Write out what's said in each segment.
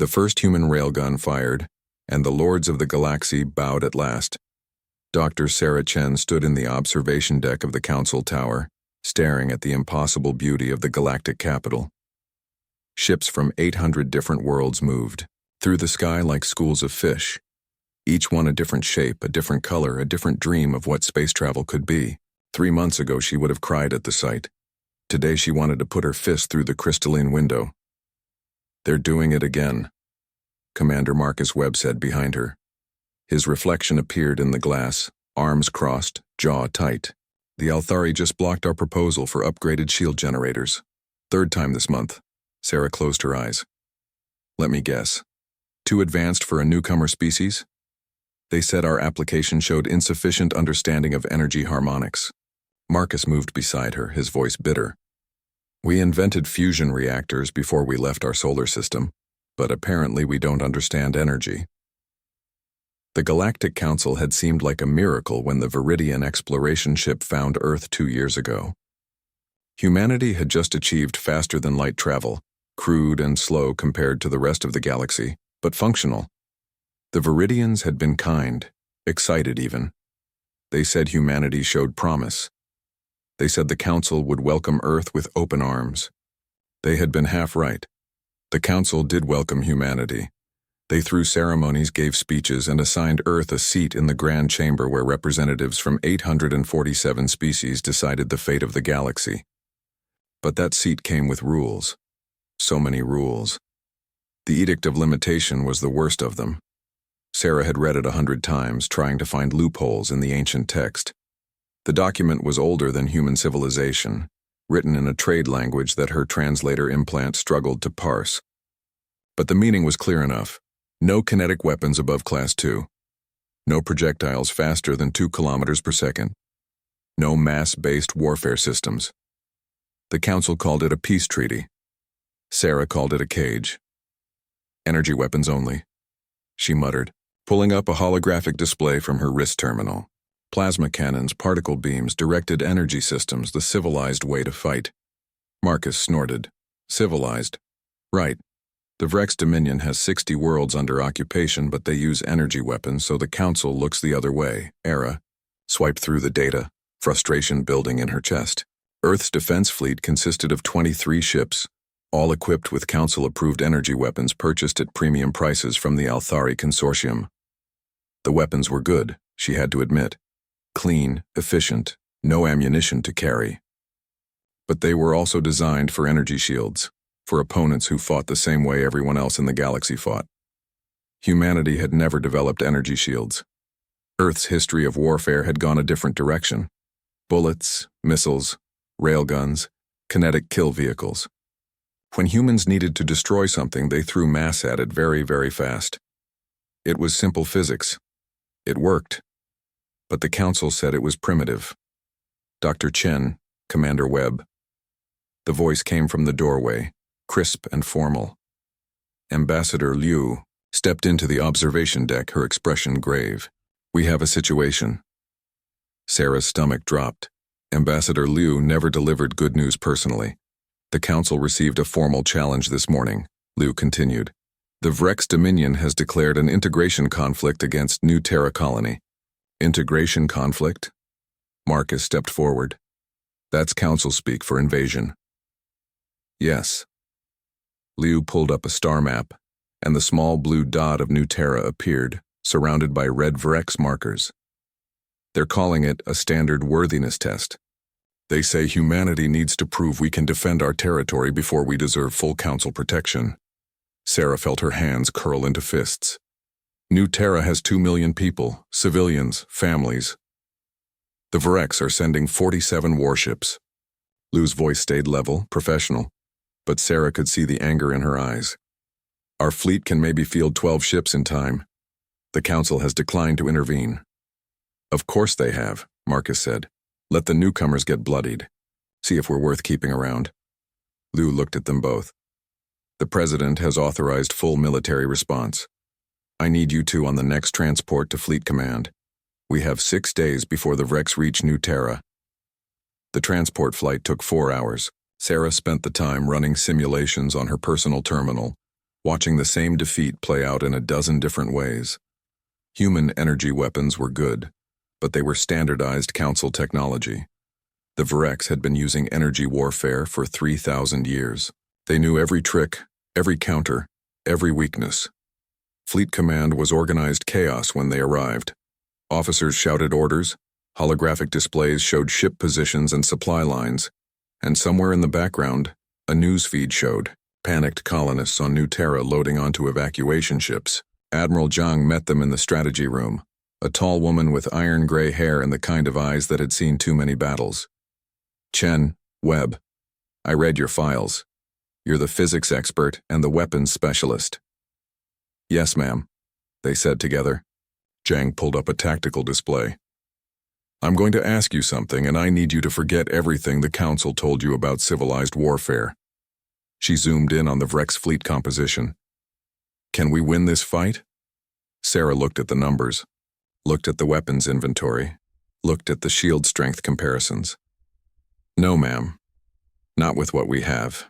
The first human railgun fired, and the lords of the galaxy bowed at last. Dr. Sarah Chen stood in the observation deck of the council tower, staring at the impossible beauty of the galactic capital. Ships from 800 different worlds moved through the sky like schools of fish, each one a different shape, a different color, a different dream of what space travel could be. 3 months ago she would have cried at the sight. Today she wanted to put her fist through the crystalline window. "They're doing it again," Commander Marcus Webb said behind her. His reflection appeared in the glass, arms crossed, jaw tight. "The Althari just blocked our proposal for upgraded shield generators. 3rd time this month." Sarah closed her eyes. "Let me guess. Too advanced for a newcomer species? They said our application showed insufficient understanding of energy harmonics." Marcus moved beside her, his voice bitter. "We invented fusion reactors before we left our solar system, but apparently we don't understand energy." The Galactic Council had seemed like a miracle when the Viridian exploration ship found Earth 2 years ago. Humanity had just achieved faster-than-light travel, crude and slow compared to the rest of the galaxy, but functional. The Viridians had been kind, excited even. They said humanity showed promise. They said the Council would welcome Earth with open arms. They had been half right. The Council did welcome humanity. They threw ceremonies, gave speeches, and assigned Earth a seat in the Grand Chamber where representatives from 847 species decided the fate of the galaxy. But that seat came with rules. So many rules. The Edict of Limitation was the worst of them. Sarah had read it 100 times, trying to find loopholes in the ancient text. The document was older than human civilization, written in a trade language that her translator implant struggled to parse. But the meaning was clear enough. No kinetic weapons above Class 2. No projectiles faster than 2 kilometers per second. No mass-based warfare systems. The Council called it a peace treaty. Sarah called it a cage. "Energy weapons only," she muttered, pulling up a holographic display from her wrist terminal. Plasma cannons, particle beams, directed energy systems, the civilized way to fight. Marcus snorted. "Civilized? Right. The Vrex Dominion has 60 worlds under occupation, but they use energy weapons, so the Council looks the other way." Era swiped through the data, frustration building in her chest. Earth's defense fleet consisted of 23 ships, all equipped with Council-approved energy weapons purchased at premium prices from the Althari Consortium. The weapons were good, she had to admit. Clean, efficient, no ammunition to carry. But they were also designed for energy shields, for opponents who fought the same way everyone else in the galaxy fought. Humanity had never developed energy shields. Earth's history of warfare had gone a different direction. Bullets, missiles, railguns, kinetic kill vehicles. When humans needed to destroy something, they threw mass at it very, very fast. It was simple physics. It worked. But the Council said it was primitive. "Dr. Chen, Commander Webb." The voice came from the doorway, crisp and formal. Ambassador Liu stepped into the observation deck, her expression grave. "We have a situation." Sarah's stomach dropped. Ambassador Liu never delivered good news personally. "The Council received a formal challenge this morning," Liu continued. "The Vrex Dominion has declared an integration conflict against New Terra Colony." "Integration conflict?" Marcus stepped forward. "That's Council speak for invasion." "Yes." Liu pulled up a star map, and the small blue dot of New Terra appeared, surrounded by red Vrex markers. "They're calling it a standard worthiness test. They say humanity needs to prove we can defend our territory before we deserve full Council protection." Sarah felt her hands curl into fists. "New Terra has 2 million people, civilians, families. The Vrex are sending 47 warships." Liu's voice stayed level, professional, but Sarah could see the anger in her eyes. "Our fleet can maybe field 12 ships in time. The Council has declined to intervene." "Of course they have," Marcus said. "Let the newcomers get bloodied. See if we're worth keeping around." Liu looked at them both. "The President has authorized full military response. I need you two on the next transport to Fleet Command. We have 6 days before the Vrex reach New Terra." The transport flight took 4 hours. Sarah spent the time running simulations on her personal terminal, watching the same defeat play out in a dozen different ways. Human energy weapons were good, but they were standardized Council technology. The Vrex had been using energy warfare for 3,000 years. They knew every trick, every counter, every weakness. Fleet Command was organized chaos when they arrived. Officers shouted orders, holographic displays showed ship positions and supply lines, and somewhere in the background, a news feed showed panicked colonists on New Terra loading onto evacuation ships. Admiral Zhang met them in the strategy room, a tall woman with iron-gray hair and the kind of eyes that had seen too many battles. Chen, Webb, I read your files. You're the physics expert and the weapons specialist. Yes, ma'am, they said together. Zhang pulled up a tactical display. I'm going to ask you something, and I need you to forget everything the Council told you about civilized warfare. She zoomed in on the Vrex fleet composition. Can we win this fight? Sarah looked at the numbers, looked at the weapons inventory, looked at the shield strength comparisons. No, ma'am. Not with what we have.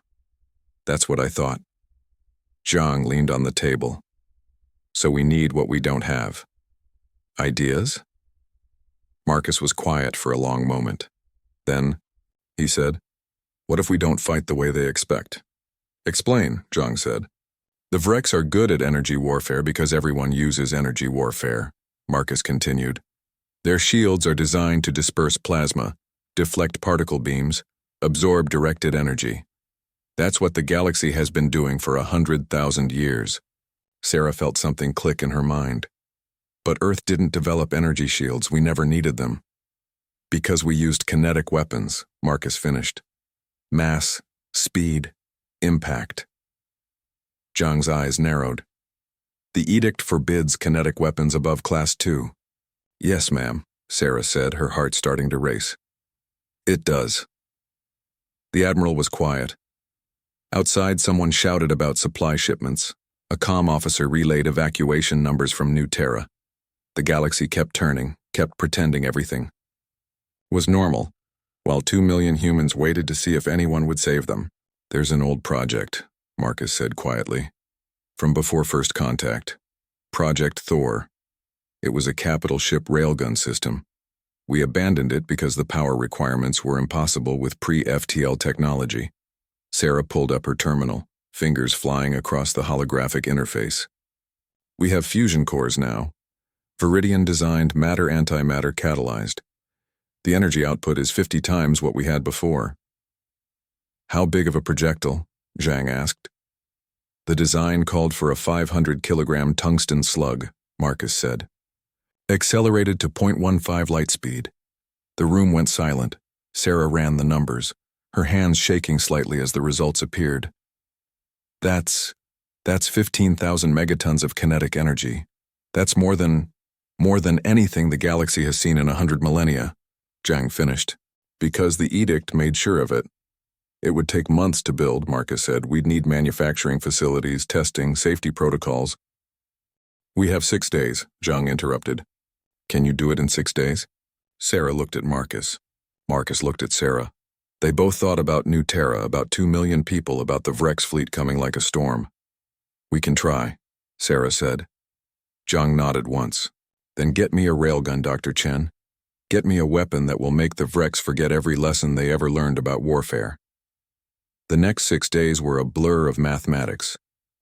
That's what I thought. Zhang leaned on the table. So we need what we don't have. Ideas? Marcus was quiet for a long moment. Then, he said, what if we don't fight the way they expect? Explain, Zhang said. The Vrex are good at energy warfare because everyone uses energy warfare, Marcus continued. Their shields are designed to disperse plasma, deflect particle beams, absorb directed energy. That's what the galaxy has been doing for 100,000 years. Sarah felt something click in her mind. But Earth didn't develop energy shields, we never needed them. Because we used kinetic weapons, Marcus finished. Mass, speed, impact. Zhang's eyes narrowed. The edict forbids kinetic weapons above Class 2. Yes, ma'am, Sarah said, her heart starting to race. It does. The Admiral was quiet. Outside, someone shouted about supply shipments. A comm officer relayed evacuation numbers from New Terra. The galaxy kept turning, kept pretending everything was normal, while 2 million humans waited to see if anyone would save them. There's an old project, Marcus said quietly. From before first contact. Project Thor. It was a capital ship railgun system. We abandoned it because the power requirements were impossible with pre-FTL technology. Sarah pulled up her terminal, fingers flying across the holographic interface. We have fusion cores now. Viridian-designed matter-antimatter catalyzed. The energy output is 50 times what we had before. How big of a projectile? Zhang asked. The design called for a 500-kilogram tungsten slug, Marcus said. Accelerated to 0.15 light speed. The room went silent. Sarah ran the numbers, her hands shaking slightly as the results appeared. That's 15,000 megatons of kinetic energy. That's more than anything the galaxy has seen in 100 millennia, Zhang finished. Because the edict made sure of it. It would take months to build, Marcus said. We'd need manufacturing facilities, testing, safety protocols. We have 6 days, Zhang interrupted. Can you do it in 6 days? Sarah looked at Marcus. Marcus looked at Sarah. They both thought about New Terra, about 2 million people, about the Vrex fleet coming like a storm. We can try, Sarah said. Zhang nodded once. Then get me a railgun, Dr. Chen. Get me a weapon that will make the Vrex forget every lesson they ever learned about warfare. The next 6 days were a blur of mathematics,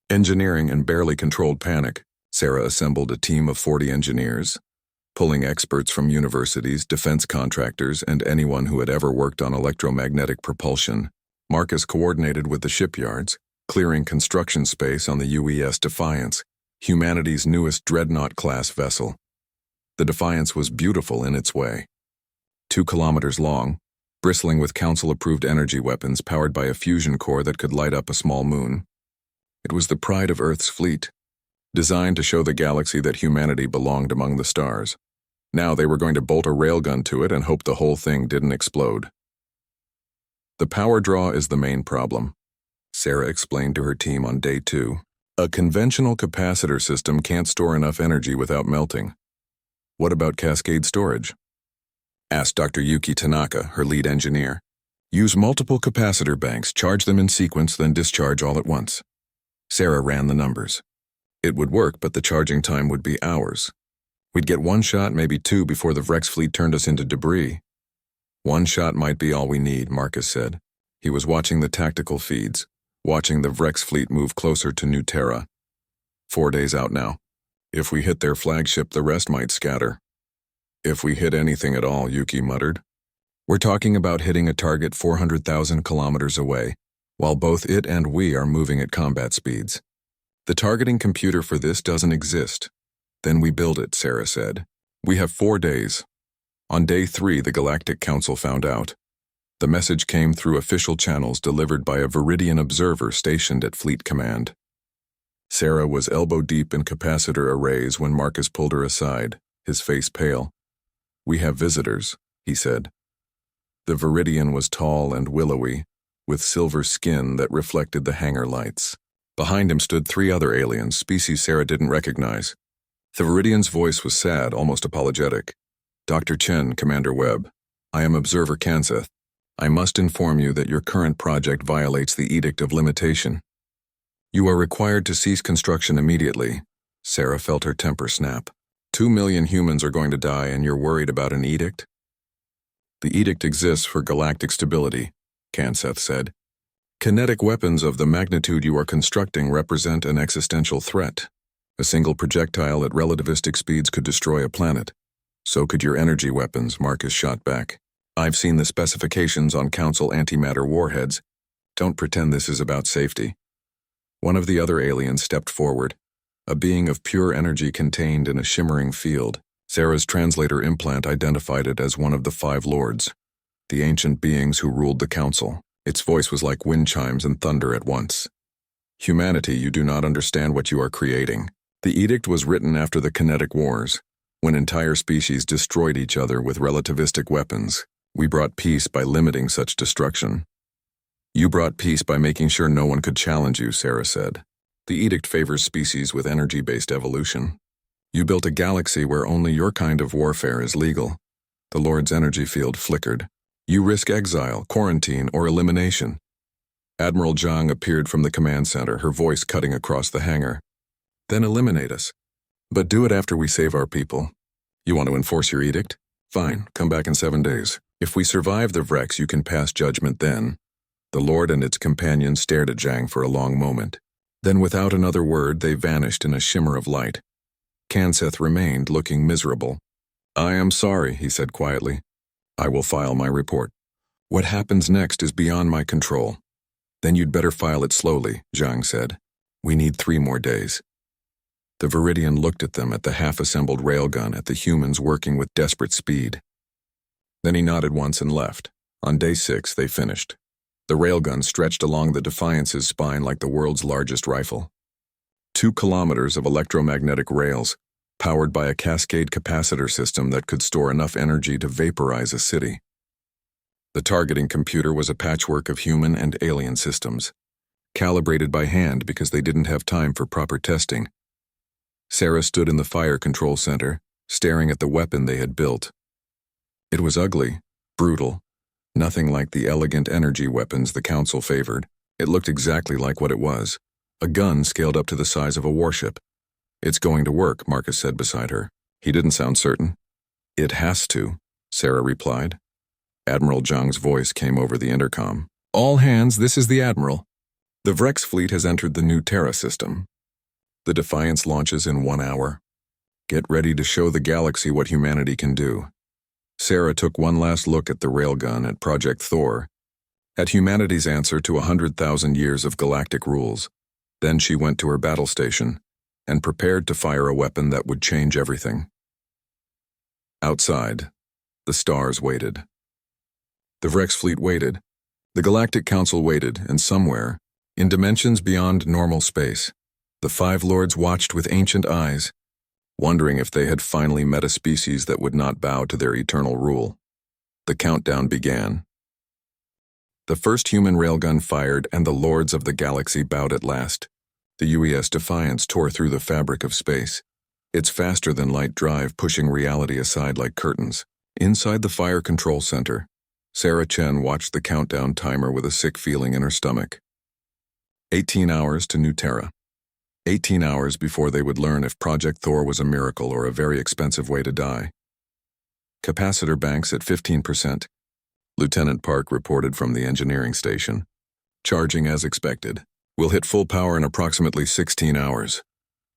engineering, and barely controlled panic. Sarah assembled a team of 40 engineers, pulling experts from universities, defense contractors, and anyone who had ever worked on electromagnetic propulsion. Marcus coordinated with the shipyards, clearing construction space on the UES Defiance, humanity's newest dreadnought-class vessel. The Defiance was beautiful in its way. 2 kilometers long, bristling with Council-approved energy weapons powered by a fusion core that could light up a small moon. It was the pride of Earth's fleet, designed to show the galaxy that humanity belonged among the stars. Now they were going to bolt a railgun to it and hope the whole thing didn't explode. The power draw is the main problem, Sarah explained to her team on day 2. A conventional capacitor system can't store enough energy without melting. What about cascade storage? Asked Dr. Yuki Tanaka, her lead engineer. Use multiple capacitor banks, charge them in sequence, then discharge all at once. Sarah ran the numbers. It would work, but the charging time would be hours. We'd get one shot, maybe two, before the Vrex fleet turned us into debris. One shot might be all we need, Marcus said. He was watching the tactical feeds, watching the Vrex fleet move closer to New Terra. 4 days out now. If we hit their flagship, the rest might scatter. If we hit anything at all, Yuki muttered. We're talking about hitting a target 400,000 kilometers away, while both it and we are moving at combat speeds. The targeting computer for this doesn't exist. Then we build it, Sarah said. We have 4 days. On day 3, the Galactic Council found out. The message came through official channels delivered by a Viridian observer stationed at Fleet Command. Sarah was elbow-deep in capacitor arrays when Marcus pulled her aside, his face pale. We have visitors, he said. The Viridian was tall and willowy, with silver skin that reflected the hangar lights. Behind him stood 3 other aliens, species Sarah didn't recognize. The Viridian's voice was sad, almost apologetic. Dr. Chen, Commander Webb, I am Observer Kanseth. I must inform you that your current project violates the Edict of Limitation. You are required to cease construction immediately. Sarah felt her temper snap. 2 million humans are going to die and you're worried about an edict? The edict exists for galactic stability, Kanseth said. Kinetic weapons of the magnitude you are constructing represent an existential threat. A single projectile at relativistic speeds could destroy a planet. So could your energy weapons, Marcus shot back. I've seen the specifications on Council antimatter warheads. Don't pretend this is about safety. One of the other aliens stepped forward, a being of pure energy contained in a shimmering field. Sarah's translator implant identified it as one of the 5 lords, the ancient beings who ruled the Council. Its voice was like wind chimes and thunder at once. Humanity, you do not understand what you are creating. The edict was written after the kinetic wars, when entire species destroyed each other with relativistic weapons. We brought peace by limiting such destruction. You brought peace by making sure no one could challenge you, Sarah said. The edict favors species with energy-based evolution. You built a galaxy where only your kind of warfare is legal. The Lord's energy field flickered. You risk exile, quarantine, or elimination. Admiral Zhang appeared from the command center, her voice cutting across the hangar. Then eliminate us. But do it after we save our people. You want to enforce your edict? Fine, come back in 7 days. If we survive the Vrex, you can pass judgment then. The Lord and its companions stared at Zhang for a long moment. Then without another word, they vanished in a shimmer of light. Kanseth remained, looking miserable. I am sorry, he said quietly. I will file my report. What happens next is beyond my control. Then you'd better file it slowly, Zhang said. We need 3 more days. The Viridian looked at them, at the half-assembled railgun, at the humans working with desperate speed. Then he nodded once and left. On day 6, they finished. The railgun stretched along the Defiance's spine like the world's largest rifle. 2 kilometers of electromagnetic rails, powered by a cascade capacitor system that could store enough energy to vaporize a city. The targeting computer was a patchwork of human and alien systems, calibrated by hand because they didn't have time for proper testing. Sarah stood in the fire control center, staring at the weapon they had built. It was ugly, brutal, nothing like the elegant energy weapons the Council favored. It looked exactly like what it was, a gun scaled up to the size of a warship. It's going to work, Marcus said beside her. He didn't sound certain. It has to, Sarah replied. Admiral Zhang's voice came over the intercom. All hands, this is the Admiral. The Vrex fleet has entered the New Terra system. The Defiance launches in 1 hour. Get ready to show the galaxy what humanity can do. Sarah took one last look at the railgun, at Project Thor, at humanity's answer to 100,000 years of galactic rules. Then she went to her battle station and prepared to fire a weapon that would change everything. Outside, the stars waited. The Vrex fleet waited. The Galactic Council waited, and somewhere, in dimensions beyond normal space, the 5 lords watched with ancient eyes, wondering if they had finally met a species that would not bow to their eternal rule. The countdown began. The first human railgun fired, and the lords of the galaxy bowed at last. The UES Defiance tore through the fabric of space, its faster-than-light drive pushing reality aside like curtains. Inside the fire control center, Sarah Chen watched the countdown timer with a sick feeling in her stomach. 18 hours to New Terra. 18 hours before they would learn if Project Thor was a miracle or a very expensive way to die. Capacitor banks at 15%. Lieutenant Park reported from the engineering station. Charging as expected. We'll hit full power in approximately 16 hours.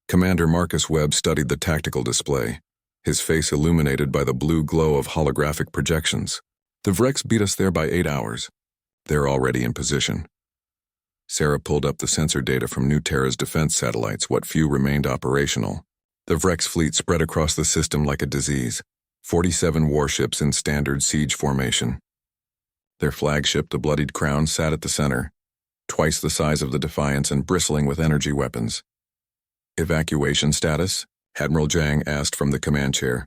Commander Marcus Webb studied the tactical display, his face illuminated by the blue glow of holographic projections. The Vrex beat us there by 8 hours. They're already in position. Sarah pulled up the sensor data from New Terra's defense satellites, what few remained operational. The Vrex fleet spread across the system like a disease, 47 warships in standard siege formation. Their flagship, the Bloodied Crown, sat at the center, twice the size of the Defiance and bristling with energy weapons. Evacuation status? Admiral Zhang asked from the command chair.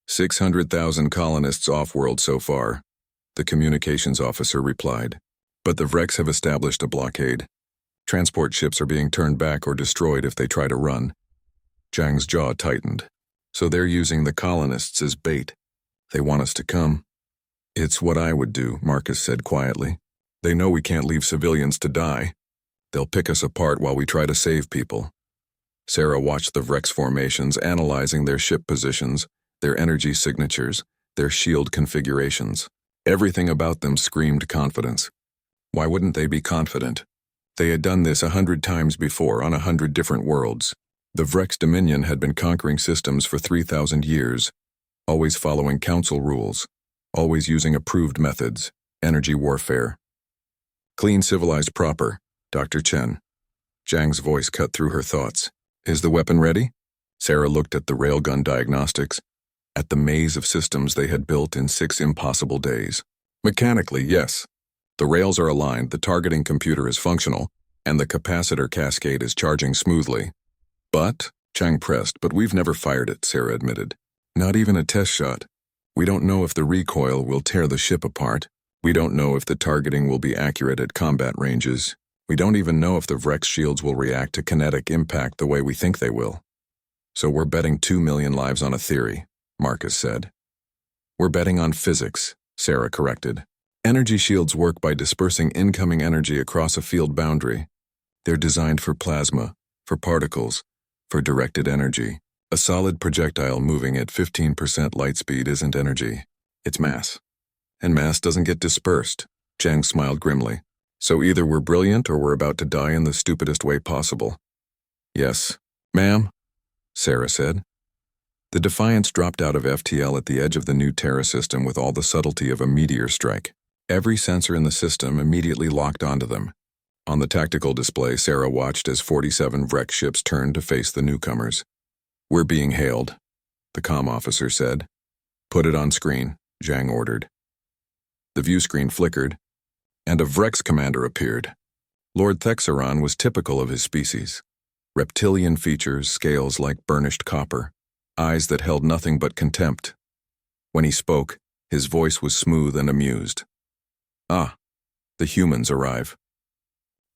600,000 colonists off-world so far, the communications officer replied. But the Vrex have established a blockade. Transport ships are being turned back or destroyed if they try to run. Zhang's jaw tightened. So they're using the colonists as bait. They want us to come. It's what I would do, Marcus said quietly. They know we can't leave civilians to die. They'll pick us apart while we try to save people. Sarah watched the Vrex formations, analyzing their ship positions, their energy signatures, their shield configurations. Everything about them screamed confidence. Why wouldn't they be confident? They had done this 100 times before on 100 different worlds. The Vrex Dominion had been conquering systems for 3,000 years, always following council rules, always using approved methods, energy warfare. Clean, civilized, proper, Dr. Chen. Zhang's voice cut through her thoughts. Is the weapon ready? Sarah looked at the Railgun diagnostics, at the maze of systems they had built in 6 impossible days. Mechanically, yes. The rails are aligned, the targeting computer is functional, and the capacitor cascade is charging smoothly. But, Zhang pressed, but we've never fired it, Sarah admitted. Not even a test shot. We don't know if the recoil will tear the ship apart. We don't know if the targeting will be accurate at combat ranges. We don't even know if the Vrex shields will react to kinetic impact the way we think they will. So we're betting 2 million lives on a theory, Marcus said. We're betting on physics, Sarah corrected. Energy shields work by dispersing incoming energy across a field boundary. They're designed for plasma, for particles, for directed energy. A solid projectile moving at 15% light speed isn't energy. It's mass. And mass doesn't get dispersed. Zhang smiled grimly. So either we're brilliant or we're about to die in the stupidest way possible. Yes, ma'am, Sarah said. The Defiance dropped out of FTL at the edge of the New Terra system with all the subtlety of a meteor strike. Every sensor in the system immediately locked onto them. On the tactical display, Sarah watched as 47 Vrex ships turned to face the newcomers. We're being hailed, the comm officer said. Put it on screen, Zhang ordered. The view screen flickered, and a Vrex commander appeared. Lord Thexeron was typical of his species. Reptilian features, scales like burnished copper, eyes that held nothing but contempt. When he spoke, his voice was smooth and amused. Ah, the humans arrive.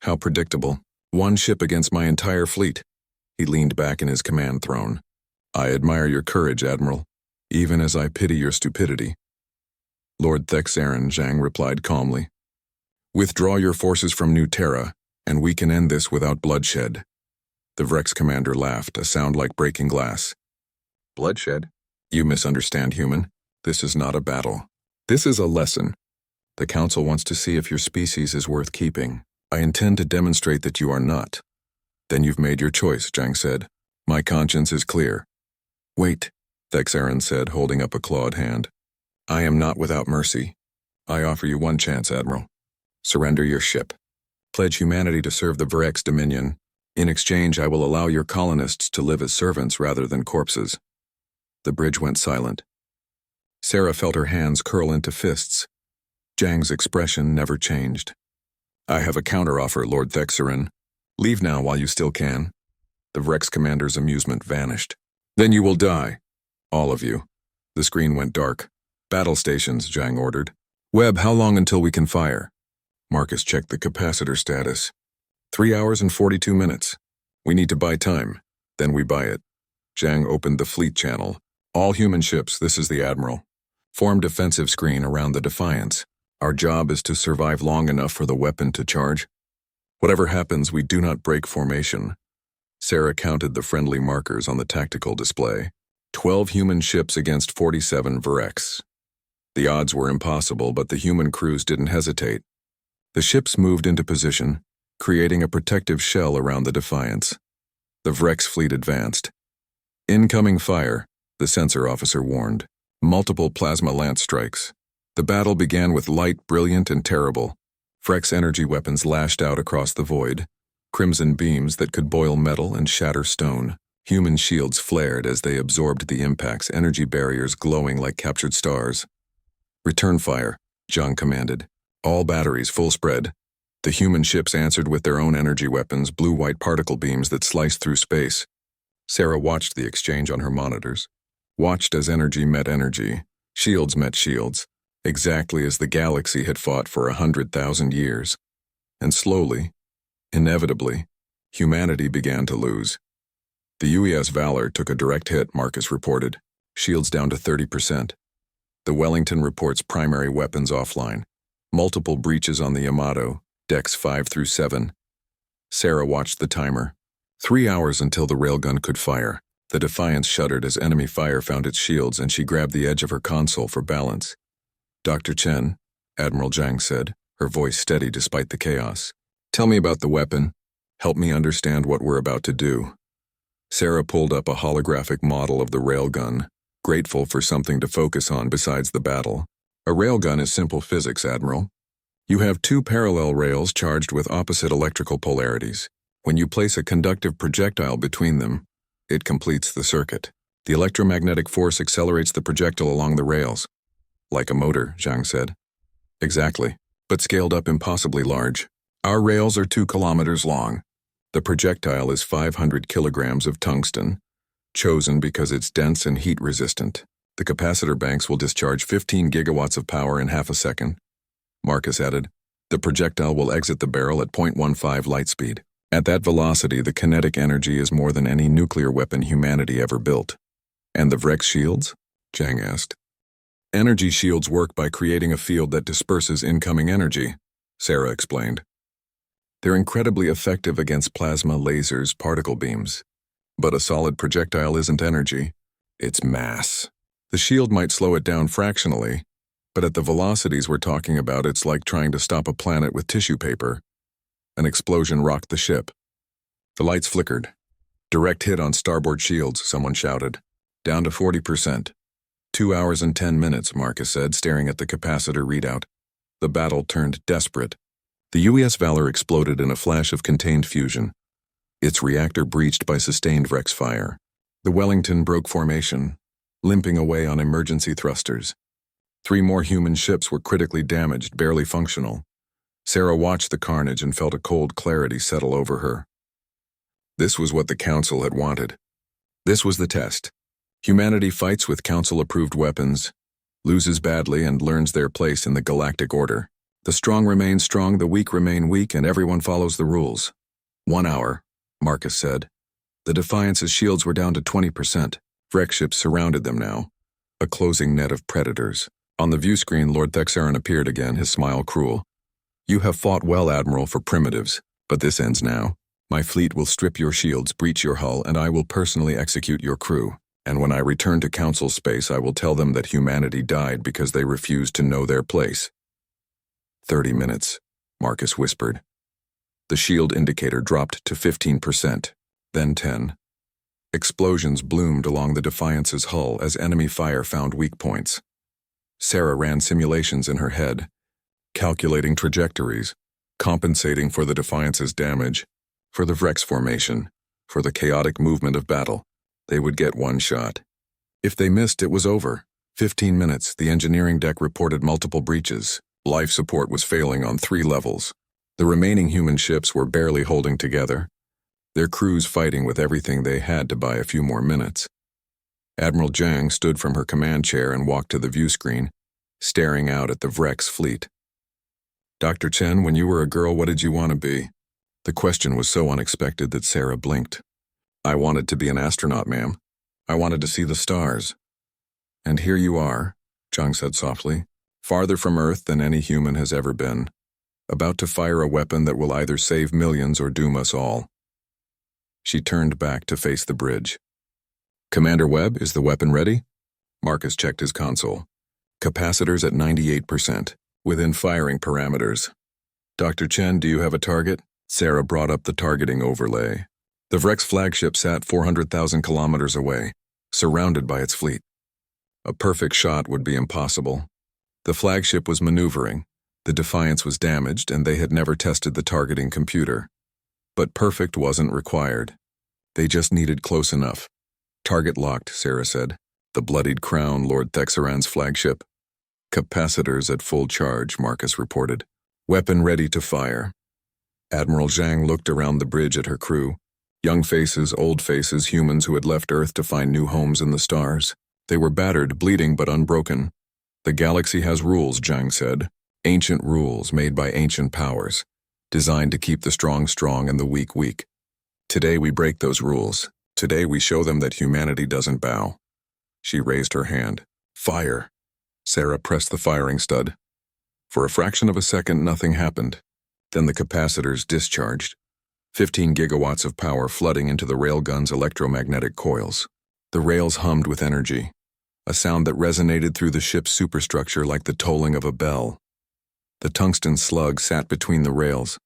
How predictable. One ship against my entire fleet. He leaned back in his command throne. I admire your courage, Admiral, even as I pity your stupidity. Lord Thexeron, Zhang replied calmly. Withdraw your forces from New Terra, and we can end this without bloodshed. The Vrex commander laughed, a sound like breaking glass. Bloodshed? You misunderstand, human. This is not a battle. This is a lesson. The Council wants to see if your species is worth keeping. I intend to demonstrate that you are not. Then you've made your choice, Zhang said. My conscience is clear. Wait, Thexeron said, holding up a clawed hand. I am not without mercy. I offer you one chance, Admiral. Surrender your ship. Pledge humanity to serve the Vrex Dominion. In exchange, I will allow your colonists to live as servants rather than corpses. The bridge went silent. Sarah felt her hands curl into fists. Zhang's expression never changed. I have a counteroffer, Lord Thexeron. Leave now while you still can. The Vrex commander's amusement vanished. Then you will die. All of you. The screen went dark. Battle stations, Zhang ordered. Webb, how long until we can fire? Marcus checked the capacitor status. 3 hours and 42 minutes. We need to buy time. Then we buy it. Zhang opened the fleet channel. All human ships, this is the Admiral. Form defensive screen around the Defiance. Our job is to survive long enough for the weapon to charge. Whatever happens, we do not break formation. Sarah counted the friendly markers on the tactical display. 12 human ships against 47 Vrex. The odds were impossible, but the human crews didn't hesitate. The ships moved into position, creating a protective shell around the Defiance. The Vrex fleet advanced. Incoming fire, the sensor officer warned. Multiple plasma lance strikes. The battle began with light, brilliant, and terrible. Vrex energy weapons lashed out across the void, crimson beams that could boil metal and shatter stone. Human shields flared as they absorbed the impacts, energy barriers glowing like captured stars. Return fire, Zhang commanded. All batteries full spread. The human ships answered with their own energy weapons, blue-white particle beams that sliced through space. Sarah watched the exchange on her monitors. Watched as energy met energy, shields met shields, exactly as the galaxy had fought for 100,000 years. And slowly, inevitably, humanity began to lose. The UES Valor took a direct hit, Marcus reported. Shields down to 30%. The Wellington reports primary weapons offline. Multiple breaches on the Yamato, decks 5 through 7. Sarah watched the timer. 3 hours until the railgun could fire. The Defiance shuddered as enemy fire found its shields, and she grabbed the edge of her console for balance. Dr. Chen, Admiral Zhang said, her voice steady despite the chaos. Tell me about the weapon. Help me understand what we're about to do. Sarah pulled up a holographic model of the railgun, grateful for something to focus on besides the battle. A railgun is simple physics, Admiral. You have 2 parallel rails charged with opposite electrical polarities. When you place a conductive projectile between them, it completes the circuit. The electromagnetic force accelerates the projectile along the rails. Like a motor, Zhang said. Exactly, but scaled up impossibly large. Our rails are 2 kilometers long. The projectile is 500 kilograms of tungsten, chosen because it's dense and heat-resistant. The capacitor banks will discharge 15 gigawatts of power in half a second. Marcus added, the projectile will exit the barrel at 0.15 light speed. At that velocity, the kinetic energy is more than any nuclear weapon humanity ever built. And the Vrex shields? Zhang asked. Energy shields work by creating a field that disperses incoming energy, Sarah explained. They're incredibly effective against plasma, lasers, particle beams. But a solid projectile isn't energy, it's mass. The shield might slow it down fractionally, but at the velocities we're talking about, it's like trying to stop a planet with tissue paper. An explosion rocked the ship. The lights flickered. Direct hit on starboard shields, someone shouted. Down to 40%. 2 hours and 10 minutes, Marcus said, staring at the capacitor readout. The battle turned desperate. The UES Valor exploded in a flash of contained fusion. Its reactor breached by sustained Vrex fire. The Wellington broke formation, limping away on emergency thrusters. 3 more human ships were critically damaged, barely functional. Sarah watched the carnage and felt a cold clarity settle over her. This was what the Council had wanted. This was the test. Humanity fights with Council-approved weapons, loses badly, and learns their place in the galactic order. The strong remain strong, the weak remain weak, and everyone follows the rules. 1 hour, Marcus said. The Defiance's shields were down to 20%. Vrex ships surrounded them now. A closing net of predators. On the view screen, Lord Thexaron appeared again, his smile cruel. You have fought well, Admiral, for primitives, but this ends now. My fleet will strip your shields, breach your hull, and I will personally execute your crew. And when I return to Council space, I will tell them that humanity died because they refused to know their place. 30 minutes, Marcus whispered. The shield indicator dropped to 15%, then 10. Explosions bloomed along the Defiance's hull as enemy fire found weak points. Sarah ran simulations in her head, calculating trajectories, compensating for the Defiance's damage, for the Vrex formation, for the chaotic movement of battle. They would get 1 shot. If they missed, it was over. 15 minutes, the engineering deck reported multiple breaches. Life support was failing on 3 levels. The remaining human ships were barely holding together, their crews fighting with everything they had to buy a few more minutes. Admiral Zhang stood from her command chair and walked to the view screen, staring out at the Vrex fleet. Dr. Chen, when you were a girl, what did you want to be? The question was so unexpected that Sarah blinked. I wanted to be an astronaut, ma'am. I wanted to see the stars. And here you are, Zhang said softly, farther from Earth than any human has ever been, about to fire a weapon that will either save millions or doom us all. She turned back to face the bridge. Commander Webb, is the weapon ready? Marcus checked his console. Capacitors at 98%, within firing parameters. Dr. Chen, do you have a target? Sarah brought up the targeting overlay. The Vrex flagship sat 400,000 kilometers away, surrounded by its fleet. A perfect shot would be impossible. The flagship was maneuvering, the Defiance was damaged, and they had never tested the targeting computer. But perfect wasn't required. They just needed close enough. Target locked, Sarah said. The bloodied crown, Lord Thexeran's flagship. Capacitors at full charge, Marcus reported. Weapon ready to fire. Admiral Zhang looked around the bridge at her crew. Young faces, old faces, humans who had left Earth to find new homes in the stars. They were battered, bleeding, but unbroken. The galaxy has rules, Zhang said. Ancient rules made by ancient powers, designed to keep the strong strong and the weak weak. Today we break those rules. Today we show them that humanity doesn't bow. She raised her hand. Fire. Sarah pressed the firing stud. For a fraction of a second, nothing happened. Then the capacitors discharged. 15 gigawatts of power flooding into the railgun's electromagnetic coils. The rails hummed with energy, a sound that resonated through the ship's superstructure like the tolling of a bell. The tungsten slug sat between the rails,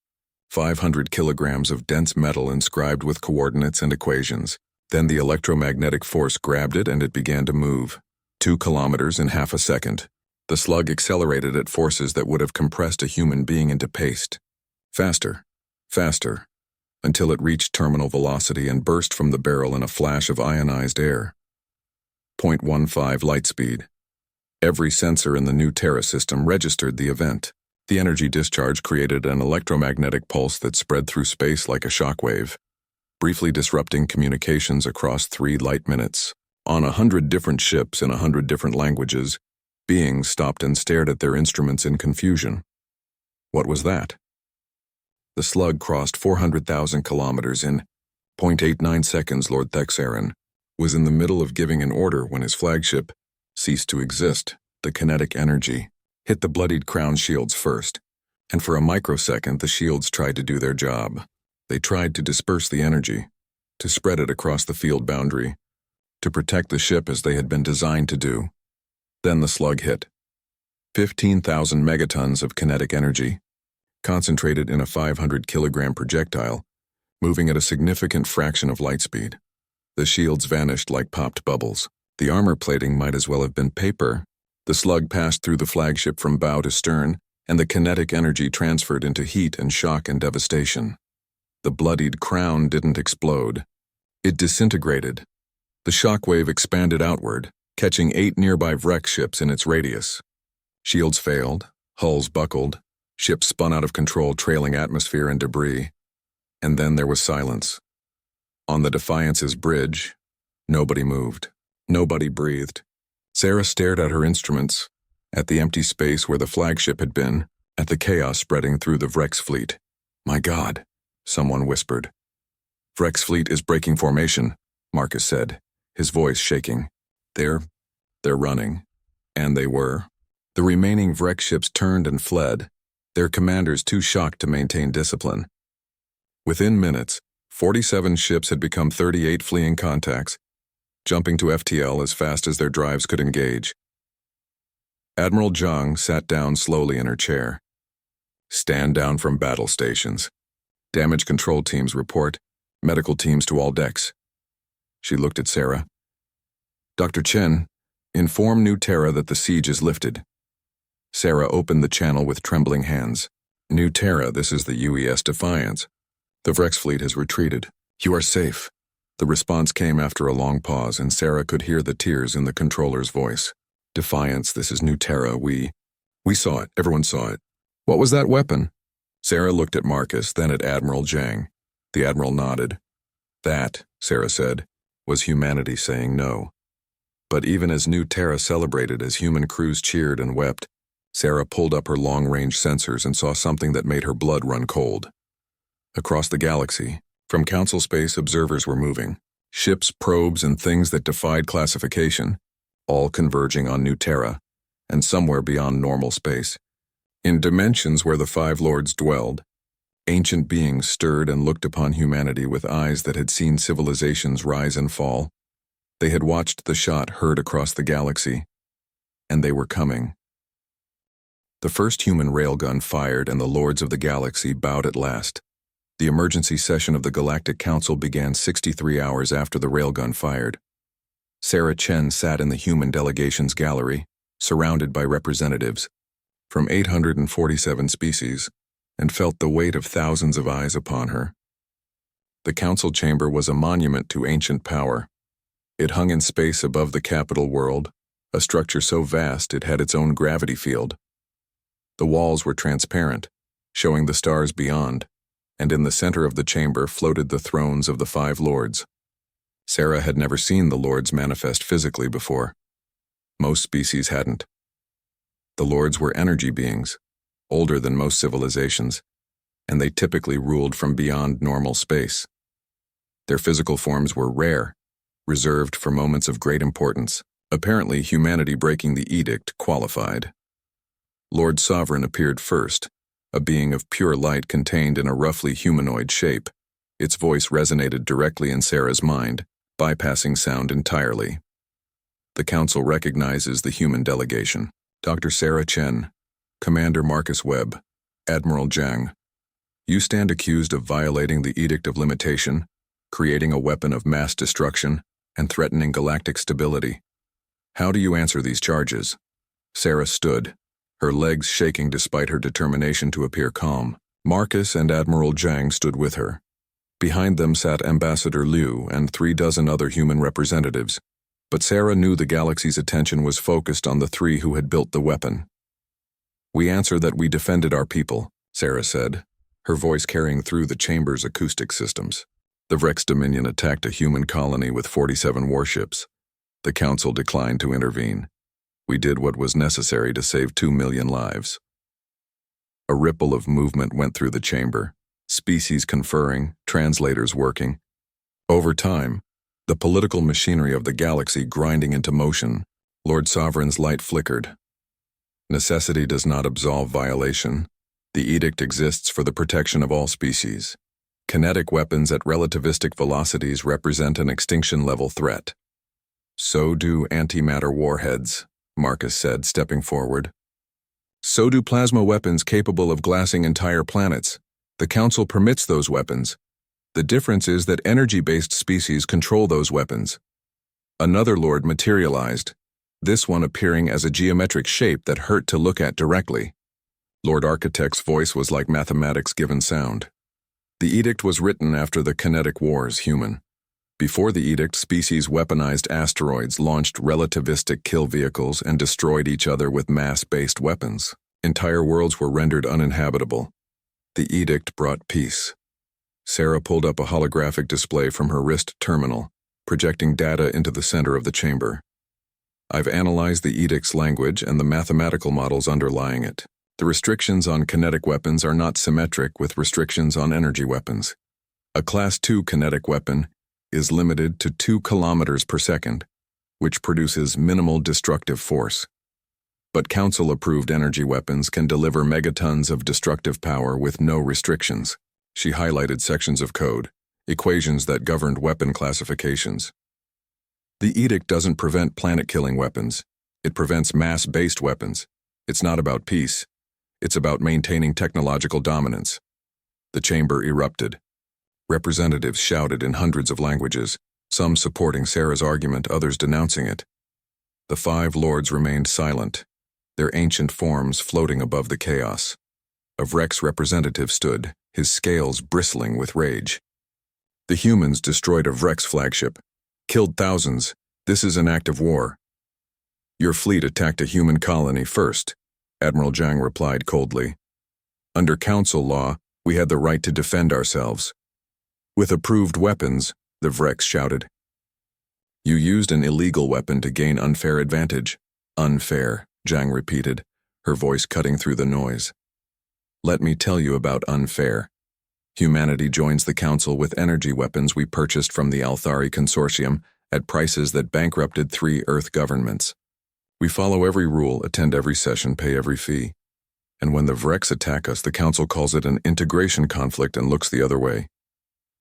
500 kilograms of dense metal inscribed with coordinates and equations. Then the electromagnetic force grabbed it and it began to move. 2 kilometers in half a second. The slug accelerated at forces that would have compressed a human being into paste. Faster, faster, until it reached terminal velocity and burst from the barrel in a flash of ionized air. 0.15 light speed. Every sensor in the new Terra system registered the event. The energy discharge created an electromagnetic pulse that spread through space like a shockwave, briefly disrupting communications across 3 light minutes. On 100 different ships in 100 different languages, beings stopped and stared at their instruments in confusion. What was that? The slug crossed 400,000 kilometers in 0.89 seconds. Lord Thexeran was in the middle of giving an order when his flagship ceased to exist. The kinetic energy hit the bloodied crown shields first, and for a microsecond the shields tried to do their job. They tried to disperse the energy, to spread it across the field boundary, to protect the ship as they had been designed to do. Then the slug hit. 15,000 megatons of kinetic energy, concentrated in a 500-kilogram projectile, moving at a significant fraction of light speed. The shields vanished like popped bubbles. The armor plating might as well have been paper. The slug passed through the flagship from bow to stern, and the kinetic energy transferred into heat and shock and devastation. The bloodied crown didn't explode. It disintegrated. The shockwave expanded outward, catching 8 nearby Vrex ships in its radius. Shields failed, hulls buckled, ships spun out of control, trailing atmosphere and debris. And then there was silence. On the Defiance's bridge, nobody moved. Nobody breathed. Sarah stared at her instruments, at the empty space where the flagship had been, at the chaos spreading through the Vrex fleet. My God, someone whispered. Vrex fleet is breaking formation, Marcus said, his voice shaking. They're running. And they were. The remaining Vrex ships turned and fled, their commanders too shocked to maintain discipline. Within minutes, 47 ships had become 38 fleeing contacts, jumping to FTL as fast as their drives could engage. Admiral Zhang sat down slowly in her chair. Stand down from battle stations. Damage control teams report. Medical teams to all decks. She looked at Sarah. Dr. Chen, inform New Terra that the siege is lifted. Sarah opened the channel with trembling hands. New Terra, this is the UES Defiance. The Vrex fleet has retreated. You are safe. The response came after a long pause, and Sarah could hear the tears in the controller's voice. Defiance, this is New Terra. We saw it. Everyone saw it. What was that weapon? Sarah looked at Marcus, then at Admiral Zhang. The Admiral nodded. That, Sarah said, was humanity saying no. But even as New Terra celebrated, as human crews cheered and wept, Sarah pulled up her long-range sensors and saw something that made her blood run cold. Across the galaxy, from Council space, observers were moving. Ships, probes, and things that defied classification, all converging on New Terra, and somewhere beyond normal space. In dimensions where the Five Lords dwelled, Ancient beings stirred and looked upon humanity with eyes that had seen civilizations rise and fall. They had watched the shot heard across the galaxy, and they were coming. The first human railgun fired and the Lords of the Galaxy bowed at last. The emergency session of the Galactic Council began 63 hours after the railgun fired. Sarah Chen sat in the human delegation's gallery, surrounded by representatives from 847 species, and felt the weight of thousands of eyes upon her. The council chamber was a monument to ancient power. It hung in space above the capital world, a structure so vast it had its own gravity field. The walls were transparent, showing the stars beyond, and in the center of the chamber floated the thrones of the 5 lords. Sarah had never seen the lords manifest physically before. Most species hadn't. The lords were energy beings, older than most civilizations, and they typically ruled from beyond normal space. Their physical forms were rare, reserved for moments of great importance. Apparently, humanity breaking the edict qualified. Lord Sovereign appeared first, a being of pure light contained in a roughly humanoid shape. Its voice resonated directly in Sarah's mind, bypassing sound entirely. The council recognizes the human delegation. Dr. Sarah Chen, Commander Marcus Webb, Admiral Zhang, you stand accused of violating the Edict of Limitation, creating a weapon of mass destruction, and threatening galactic stability. How do you answer these charges? Sarah stood, her legs shaking despite her determination to appear calm. Marcus and Admiral Zhang stood with her. Behind them sat Ambassador Liu and 36 other human representatives, but Sarah knew the galaxy's attention was focused on the 3 who had built the weapon. We answer that we defended our people, Sarah said, her voice carrying through the chamber's acoustic systems. The Vrex Dominion attacked a human colony with 47 warships. The council declined to intervene. We did what was necessary to save 2 million lives. A ripple of movement went through the chamber, species conferring, translators working. Over time, the political machinery of the galaxy grinding into motion, Lord Sovereign's light flickered. Necessity does not absolve violation. The edict exists for the protection of all species. Kinetic weapons at relativistic velocities represent an extinction-level threat. So do antimatter warheads, Marcus said, stepping forward. So do plasma weapons capable of glassing entire planets. The Council permits those weapons. The difference is that energy-based species control those weapons. Another lord materialized, this one appearing as a geometric shape that hurt to look at directly. Lord Architect's voice was like mathematics given sound. The edict was written after the kinetic wars, human. Before the edict, species weaponized asteroids, launched relativistic kill vehicles, and destroyed each other with mass-based weapons. Entire worlds were rendered uninhabitable. The edict brought peace. Sarah pulled up a holographic display from her wrist terminal, projecting data into the center of the chamber. I've analyzed the edict's language and the mathematical models underlying it. The restrictions on kinetic weapons are not symmetric with restrictions on energy weapons. A Class 2 kinetic weapon is limited to 2 kilometers per second, which produces minimal destructive force. But Council-approved energy weapons can deliver megatons of destructive power with no restrictions. She highlighted sections of code, equations that governed weapon classifications. The edict doesn't prevent planet-killing weapons. It prevents mass-based weapons. It's not about peace. It's about maintaining technological dominance. The chamber erupted. Representatives shouted in hundreds of languages, some supporting Sarah's argument, others denouncing it. The 5 lords remained silent, their ancient forms floating above the chaos. A Vrex representative stood, his scales bristling with rage. The humans destroyed a Vrex flagship, killed thousands. This is an act of war. Your fleet attacked a human colony first, Admiral Zhang replied coldly. Under Council law, we had the right to defend ourselves. With approved weapons, the Vrex shouted. You used an illegal weapon to gain unfair advantage. Unfair, Zhang repeated, her voice cutting through the noise. Let me tell you about unfair. Humanity joins the Council with energy weapons we purchased from the Althari Consortium at prices that bankrupted 3 Earth governments. We follow every rule, attend every session, pay every fee. And when the Vrex attack us, the Council calls it an integration conflict and looks the other way.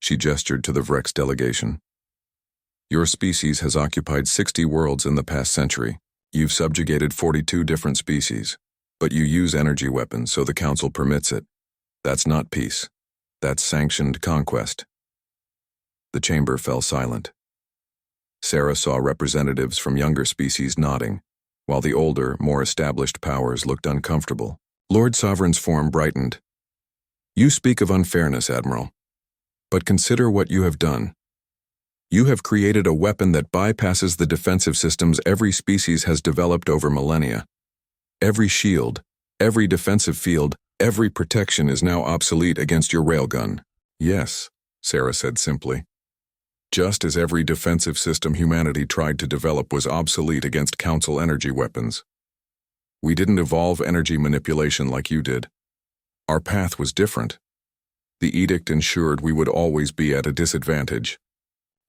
She gestured to the Vrex delegation. Your species has occupied 60 worlds in the past century. You've subjugated 42 different species. But you use energy weapons, so the Council permits it. That's not peace. That's sanctioned conquest. The chamber fell silent. Sarah saw representatives from younger species nodding, while the older, more established powers looked uncomfortable. Lord Sovereign's form brightened. You speak of unfairness, Admiral. But consider what you have done. You have created a weapon that bypasses the defensive systems every species has developed over millennia. Every shield, every defensive field, every protection is now obsolete against your railgun. Yes, Sarah said simply. Just as every defensive system humanity tried to develop was obsolete against Council energy weapons. We didn't evolve energy manipulation like you did. Our path was different. The edict ensured we would always be at a disadvantage.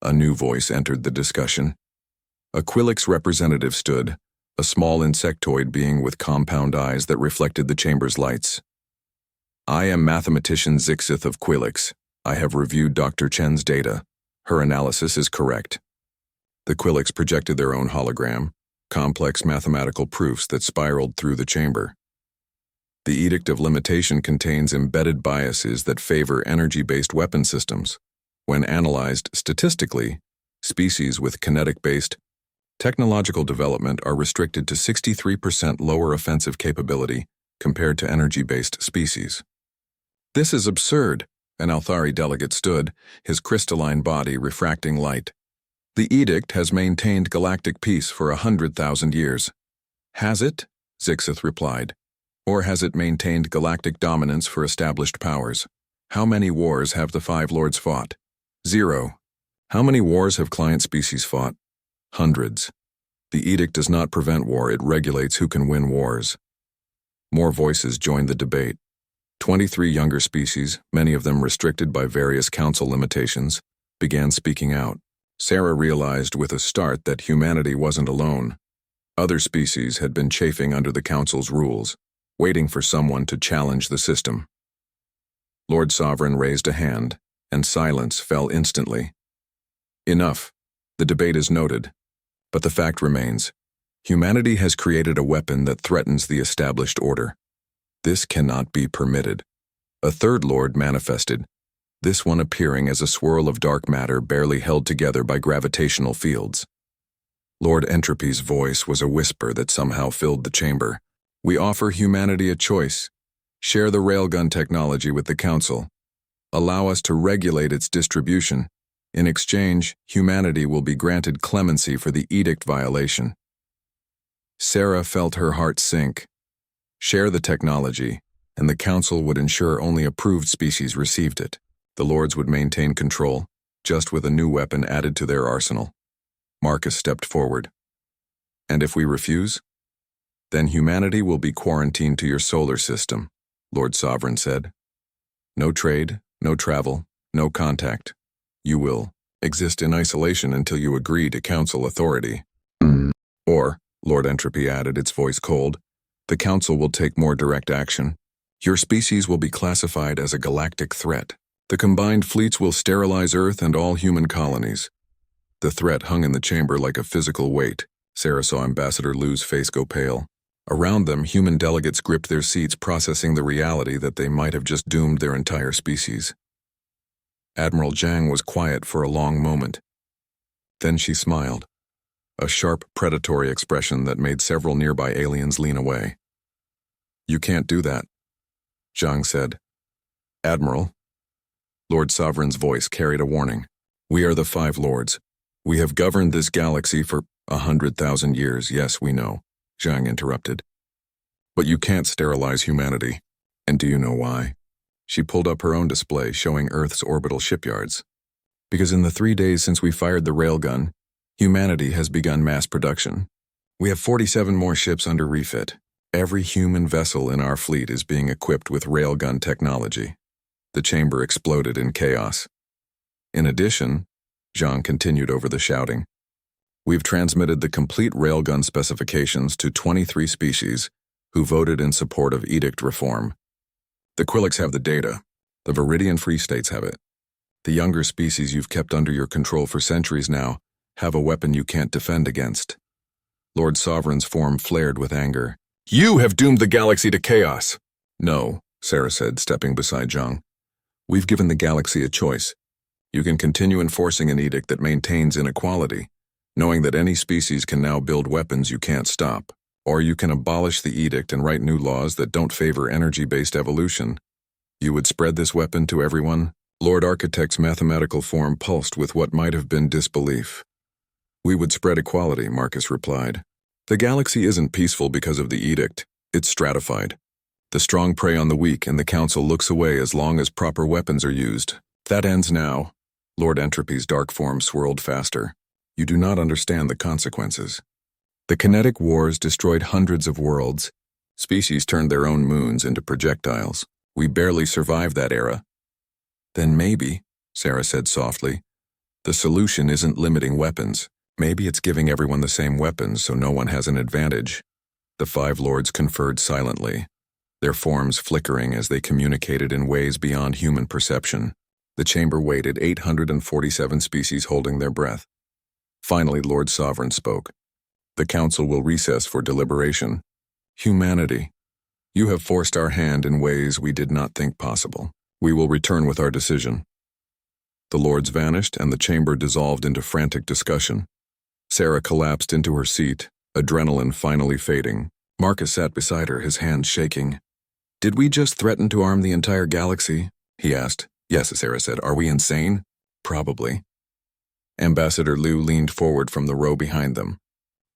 A new voice entered the discussion. A Quilix representative stood, a small insectoid being with compound eyes that reflected the chamber's lights. I am mathematician Zixith of Quilix. I have reviewed Dr. Chen's data. Her analysis is correct. The Quilix projected their own hologram, complex mathematical proofs that spiraled through the chamber. The Edict of Limitation contains embedded biases that favor energy-based weapon systems. When analyzed statistically, species with kinetic-based technological development are restricted to 63% lower offensive capability compared to energy-based species. This is absurd, an Althari delegate stood, his crystalline body refracting light. The edict has maintained galactic peace for 100,000 years. Has it? Zixith replied. Or has it maintained galactic dominance for established powers? How many wars have the Five Lords fought? 0. How many wars have client species fought? Hundreds. The edict does not prevent war, it regulates who can win wars. More voices joined the debate. 23 younger species, many of them restricted by various council limitations, began speaking out. Sarah realized with a start that humanity wasn't alone. Other species had been chafing under the council's rules, waiting for someone to challenge the system. Lord Sovereign raised a hand, and silence fell instantly. Enough. The debate is noted. But the fact remains. Humanity has created a weapon that threatens the established order. This cannot be permitted. A third lord manifested, this one appearing as a swirl of dark matter barely held together by gravitational fields. Lord Entropy's voice was a whisper that somehow filled the chamber. We offer humanity a choice. Share the railgun technology with the Council. Allow us to regulate its distribution. In exchange, humanity will be granted clemency for the edict violation. Sarah felt her heart sink. Share the technology, and the Council would ensure only approved species received it. The Lords would maintain control, just with a new weapon added to their arsenal. Marcus stepped forward. And if we refuse? Then humanity will be quarantined to your solar system, Lord Sovereign said. No trade, no travel, no contact. You will exist in isolation until you agree to Council authority. Or, Lord Entropy added, its voice cold, the Council will take more direct action. Your species will be classified as a galactic threat. The combined fleets will sterilize Earth and all human colonies. The threat hung in the chamber like a physical weight. Sarah saw Ambassador Lu's face go pale. Around them, human delegates gripped their seats, processing the reality that they might have just doomed their entire species. Admiral Zhang was quiet for a long moment. Then she smiled, a sharp, predatory expression that made several nearby aliens lean away. You can't do that, Zhang said. Admiral. Lord Sovereign's voice carried a warning. We are the Five Lords. We have governed this galaxy for 100,000 years. Yes, we know, Zhang interrupted. But you can't sterilize humanity. And do you know why? She pulled up her own display showing Earth's orbital shipyards. Because in the 3 days since we fired the railgun, humanity has begun mass production. We have 47 more ships under refit. Every human vessel in our fleet is being equipped with railgun technology. The chamber exploded in chaos. In addition, Zhang continued over the shouting, we've transmitted the complete railgun specifications to 23 species, who voted in support of edict reform. The Quilix have the data. The Viridian Free States have it. The younger species you've kept under your control for centuries now have a weapon you can't defend against. Lord Sovereign's form flared with anger. You have doomed the galaxy to chaos. No, Sarah said, stepping beside Zhang. We've given the galaxy a choice. You can continue enforcing an edict that maintains inequality, knowing that any species can now build weapons you can't stop. Or you can abolish the edict and write new laws that don't favor energy-based evolution. You would spread this weapon to everyone? Lord Architect's mathematical form pulsed with what might have been disbelief. We would spread equality, Marcus replied. The galaxy isn't peaceful because of the edict. It's stratified. The strong prey on the weak, and the Council looks away as long as proper weapons are used. That ends now. Lord Entropy's dark form swirled faster. You do not understand the consequences. The kinetic wars destroyed hundreds of worlds. Species turned their own moons into projectiles. We barely survived that era. Then maybe, Sarah said softly, the solution isn't limiting weapons. Maybe it's giving everyone the same weapons so no one has an advantage. The five lords conferred silently, their forms flickering as they communicated in ways beyond human perception. The chamber waited, 847 species holding their breath. Finally, Lord Sovereign spoke. The Council will recess for deliberation. Humanity, you have forced our hand in ways we did not think possible. We will return with our decision. The lords vanished and the chamber dissolved into frantic discussion. Sarah collapsed into her seat, adrenaline finally fading. Marcus sat beside her, his hands shaking. Did we just threaten to arm the entire galaxy? He asked. Yes, Sarah said. Are we insane? Probably. Ambassador Liu leaned forward from the row behind them.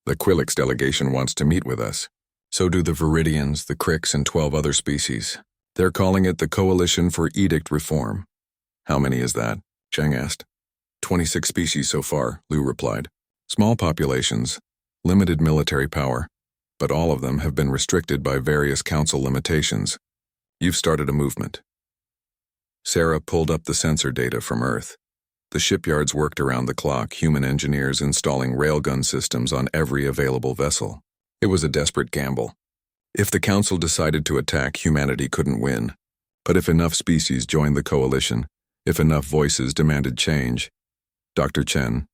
The Quilix delegation wants to meet with us. So do the Viridians, the Crix, and 12 other species. They're calling it the Coalition for Edict Reform. How many is that? Cheng asked. 26 species so far, Liu replied. Small populations, limited military power, but all of them have been restricted by various council limitations. You've started a movement. Sarah pulled up the sensor data from Earth. The shipyards worked around the clock, human engineers installing railgun systems on every available vessel. It was a desperate gamble. If the Council decided to attack, humanity couldn't win. But if enough species joined the coalition, if enough voices demanded change, Dr. Chen,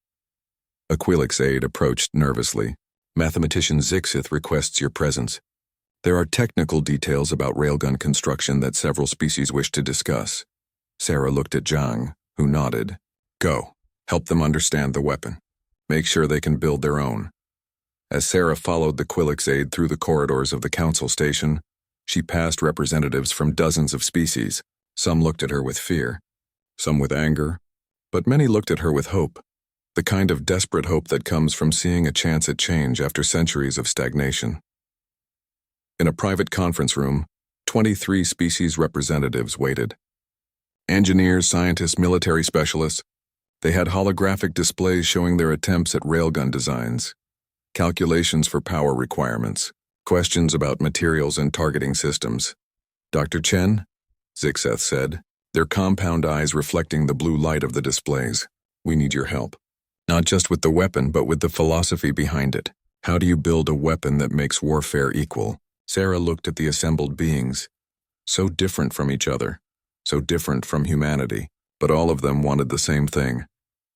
a Quilix aide, approached nervously. Mathematician Zixith requests your presence. There are technical details about railgun construction that several species wish to discuss. Sarah looked at Zhang, who nodded. Go. Help them understand the weapon. Make sure they can build their own. As Sarah followed the Quilix aide through the corridors of the council station, she passed representatives from dozens of species. Some looked at her with fear, some with anger, but many looked at her with hope, the kind of desperate hope that comes from seeing a chance at change after centuries of stagnation. In a private conference room, 23 species representatives waited. Engineers, scientists, military specialists. They had holographic displays showing their attempts at railgun designs, calculations for power requirements, questions about materials and targeting systems. Dr. Chen, Zixeth said, their compound eyes reflecting the blue light of the displays. We need your help. Not just with the weapon, but with the philosophy behind it. How do you build a weapon that makes warfare equal? Sarah looked at the assembled beings. So different from each other, so different from humanity, but all of them wanted the same thing.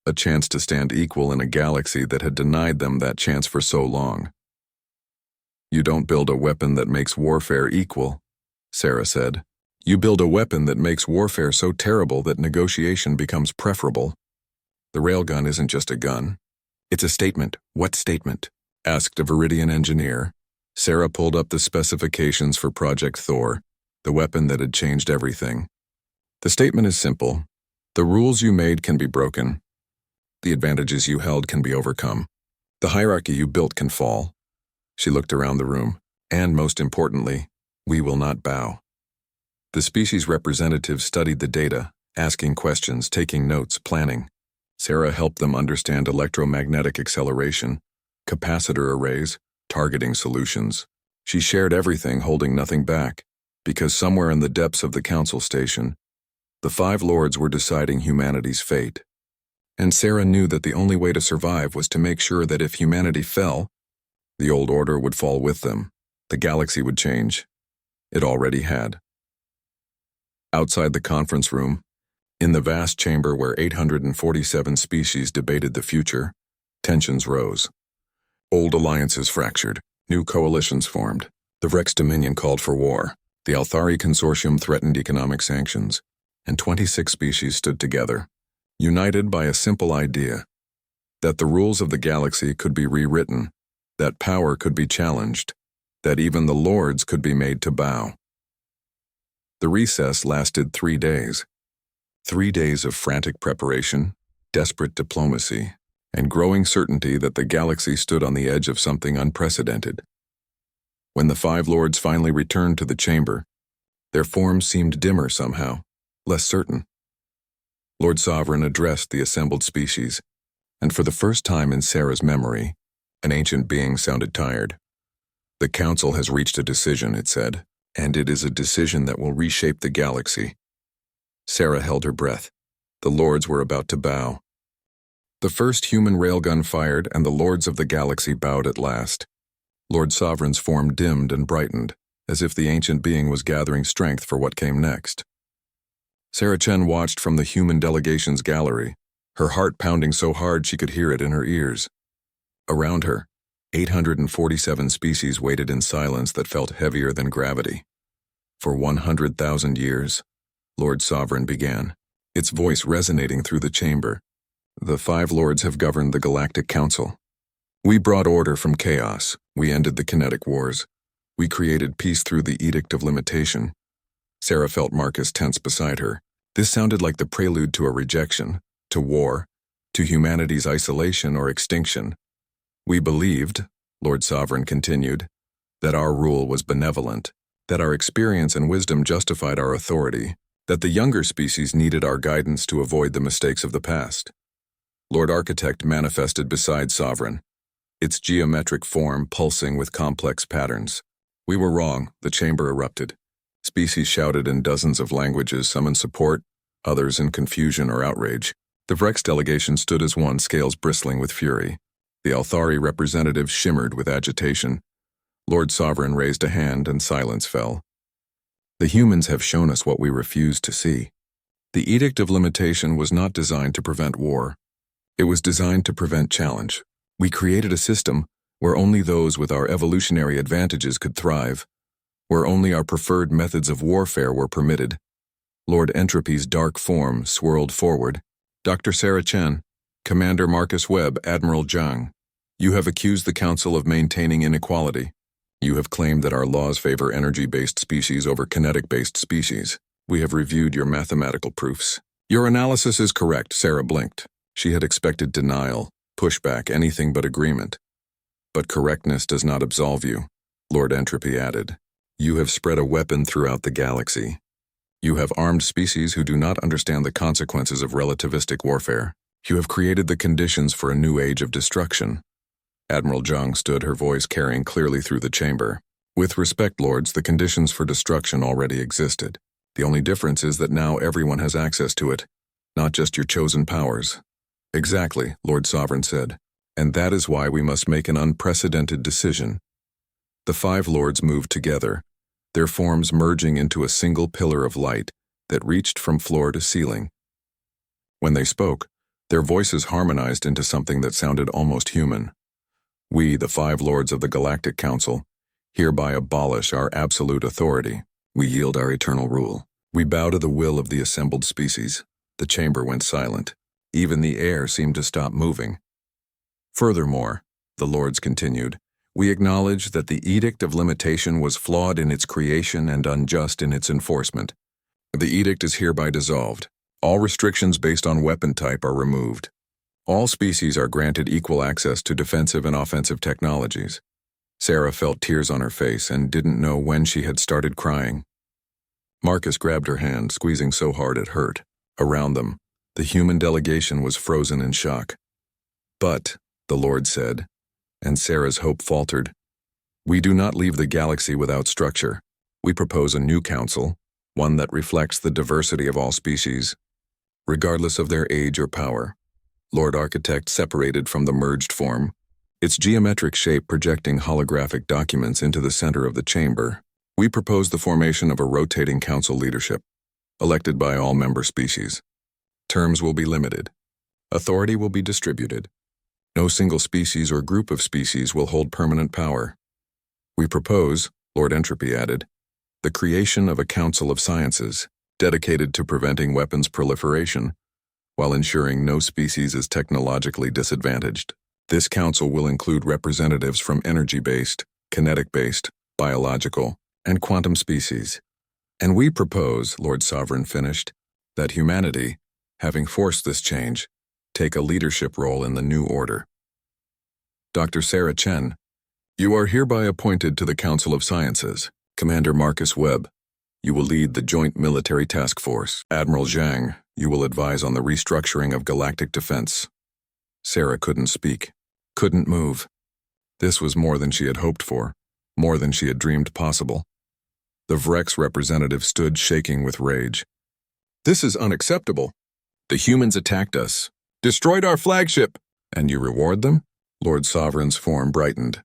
A chance to stand equal in a galaxy that had denied them that chance for so long. You don't build a weapon that makes warfare equal, Sarah said. You build a weapon that makes warfare so terrible that negotiation becomes preferable. The railgun isn't just a gun. It's a statement. What statement? Asked a Viridian engineer. Sarah pulled up the specifications for Project Thor, the weapon that had changed everything. The statement is simple. The rules you made can be broken. The advantages you held can be overcome. The hierarchy you built can fall. She looked around the room. And most importantly, we will not bow. The species representatives studied the data, asking questions, taking notes, planning. Sarah helped them understand electromagnetic acceleration, capacitor arrays, targeting solutions. She shared everything, holding nothing back, because somewhere in the depths of the council station, the five lords were deciding humanity's fate. And Sarah knew that the only way to survive was to make sure that if humanity fell, the old order would fall with them. The galaxy would change. It already had. Outside the conference room, in the vast chamber where 847 species debated the future, tensions rose. Old alliances fractured, new coalitions formed. The Rex Dominion called for war. The Althari Consortium threatened economic sanctions, and 26 species stood together, united by a simple idea: that the rules of the galaxy could be rewritten, that power could be challenged, that even the lords could be made to bow. The recess lasted 3 days. 3 days of frantic preparation, desperate diplomacy, and growing certainty that the galaxy stood on the edge of something unprecedented. When the 5 lords finally returned to the chamber, their forms seemed dimmer somehow, less certain. Lord Sovereign addressed the assembled species, and for the first time in Sarah's memory, an ancient being sounded tired. The Council has reached a decision, it said, and it is a decision that will reshape the galaxy. Sarah held her breath. The lords were about to bow. The first human railgun fired, and the lords of the galaxy bowed at last. Lord Sovereign's form dimmed and brightened, as if the ancient being was gathering strength for what came next. Sarah Chen watched from the human delegation's gallery, her heart pounding so hard she could hear it in her ears. Around her, 847 species waited in silence that felt heavier than gravity. For 100,000 years, Lord Sovereign began, its voice resonating through the chamber. The 5 lords have governed the Galactic Council. We brought order from chaos. We ended the kinetic wars. We created peace through the Edict of Limitation. Sarah felt Marcus tense beside her. This sounded like the prelude to a rejection, to war, to humanity's isolation or extinction. We believed, Lord Sovereign continued, that our rule was benevolent, that our experience and wisdom justified our authority, that the younger species needed our guidance to avoid the mistakes of the past. Lord Architect manifested beside Sovereign, its geometric form pulsing with complex patterns. We were wrong, the chamber erupted. Species shouted in dozens of languages, some in support, others in confusion or outrage. The Vrex delegation stood as one, scales bristling with fury. The Althari representatives shimmered with agitation. Lord Sovereign raised a hand and silence fell. The humans have shown us what we refused to see. The Edict of Limitation was not designed to prevent war. It was designed to prevent challenge. We created a system where only those with our evolutionary advantages could thrive, where only our preferred methods of warfare were permitted. Lord Entropy's dark form swirled forward. Dr. Sarah Chen, Commander Marcus Webb, Admiral Zhang, you have accused the Council of maintaining inequality. You have claimed that our laws favor energy-based species over kinetic-based species. We have reviewed your mathematical proofs. Your analysis is correct, Sarah blinked. She had expected denial, pushback, anything but agreement. But correctness does not absolve you, Lord Entropy added. You have spread a weapon throughout the galaxy. You have armed species who do not understand the consequences of relativistic warfare. You have created the conditions for a new age of destruction. Admiral Zhang stood, her voice carrying clearly through the chamber. With respect, lords, the conditions for destruction already existed. The only difference is that now everyone has access to it, not just your chosen powers. Exactly, Lord Sovereign said, and that is why we must make an unprecedented decision. The 5 lords moved together, their forms merging into a single pillar of light that reached from floor to ceiling. When they spoke, their voices harmonized into something that sounded almost human. We, the 5 lords of the Galactic Council, hereby abolish our absolute authority. We yield our eternal rule. We bow to the will of the assembled species. The chamber went silent. Even the air seemed to stop moving. Furthermore, the lords continued, we acknowledge that the Edict of Limitation was flawed in its creation and unjust in its enforcement. The edict is hereby dissolved. All restrictions based on weapon type are removed. All species are granted equal access to defensive and offensive technologies. Sarah felt tears on her face and didn't know when she had started crying. Marcus grabbed her hand, squeezing so hard it hurt. Around them, the human delegation was frozen in shock. But, the Lord said, and Sarah's hope faltered, we do not leave the galaxy without structure. We propose a new council, one that reflects the diversity of all species, regardless of their age or power. Lord Architect separated from the merged form. its geometric shape projecting holographic documents into the center of the chamber. We propose the formation of a rotating council leadership, elected by all member species. Terms will be limited. Authority will be distributed. No single species or group of species will hold permanent power. We propose, Lord Entropy added, the creation of a Council of Sciences, dedicated to preventing weapons proliferation, while ensuring no species is technologically disadvantaged. This council will include representatives from energy-based, kinetic-based, biological, and quantum species. And we propose, Lord Sovereign finished, that humanity, having forced this change, take a leadership role in the new order. Dr. Sarah Chen, you are hereby appointed to the Council of Sciences. Commander Marcus Webb, you will lead the Joint Military Task Force. Admiral Zhang, you will advise on the restructuring of galactic defense. Sarah couldn't speak, couldn't move. This was more than she had hoped for, more than she had dreamed possible. The Vrex representative stood shaking with rage. This is unacceptable. The humans attacked us, destroyed our flagship, and you reward them? Lord Sovereign's form brightened.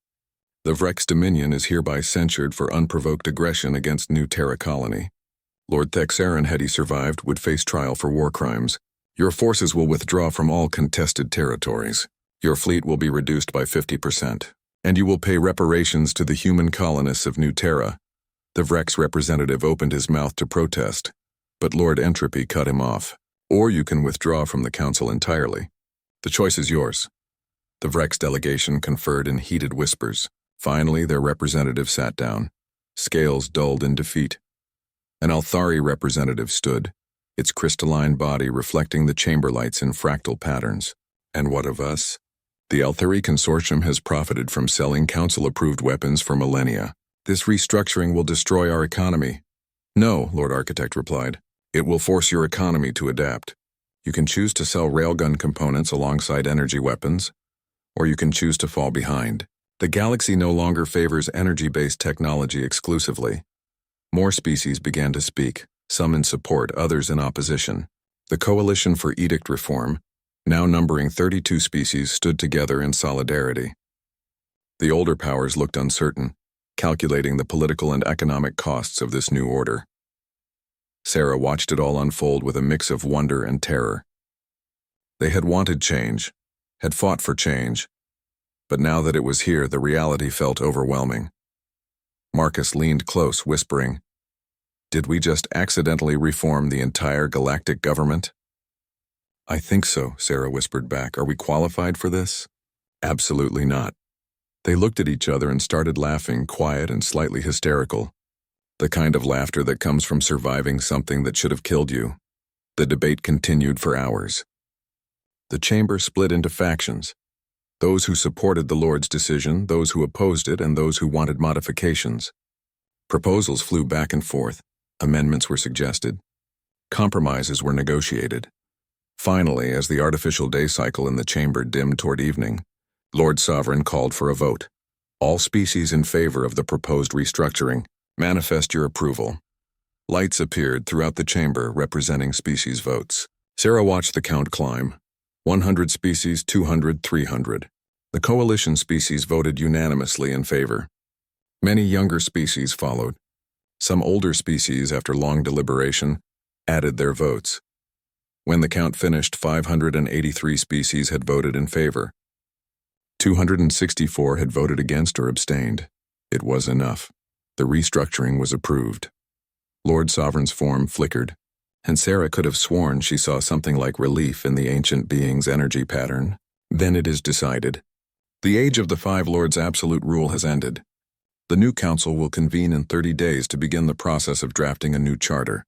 The Vrex Dominion is hereby censured for unprovoked aggression against New Terra Colony. Lord Thexaran, had he survived, would face trial for war crimes. Your forces will withdraw from all contested territories. Your fleet will be reduced by 50%, and you will pay reparations to the human colonists of New Terra. The Vrex representative opened his mouth to protest, but Lord Entropy cut him off. Or you can withdraw from the council entirely. The choice is yours. The Vrex delegation conferred in heated whispers. Finally, their representative sat down, scales dulled in defeat. An Althari representative stood, its crystalline body reflecting the chamber lights in fractal patterns. And what of us? The Althari Consortium has profited from selling council-approved weapons for millennia. This restructuring will destroy our economy. No, Lord Architect replied. It will force your economy to adapt. You can choose to sell railgun components alongside energy weapons, or you can choose to fall behind. The galaxy no longer favors energy-based technology exclusively. More species began to speak, some in support, others in opposition. The Coalition for Edict Reform, now numbering 32 species, stood together in solidarity. The older powers looked uncertain, calculating the political and economic costs of this new order. Sarah watched it all unfold with a mix of wonder and terror. They had wanted change, had fought for change, but now that it was here, the reality felt overwhelming. Marcus leaned close, whispering, "Did we just accidentally reform the entire galactic government?" "I think so," Sarah whispered back. "Are we qualified for this?" "Absolutely not." They looked at each other and started laughing, quiet and slightly hysterical. The kind of laughter that comes from surviving something that should have killed you. The debate continued for hours. The chamber split into factions. Those who supported the Lord's decision, those who opposed it, and those who wanted modifications. Proposals flew back and forth. Amendments were suggested. Compromises were negotiated. Finally, as the artificial day cycle in the chamber dimmed toward evening, Lord Sovereign called for a vote. All species in favor of the proposed restructuring, manifest your approval. Lights appeared throughout the chamber representing species votes. Sarah watched the count climb. 100 species, 200, 300. The coalition species voted unanimously in favor. Many younger species followed. Some older species, after long deliberation, added their votes. When the count finished, 583 species had voted in favor. 264 had voted against or abstained. It was enough. The restructuring was approved. Lord Sovereign's form flickered, and Sarah could have sworn she saw something like relief in the ancient being's energy pattern. Then it is decided. The age of the Five Lords' absolute rule has ended. The new council will convene in 30 days to begin the process of drafting a new charter.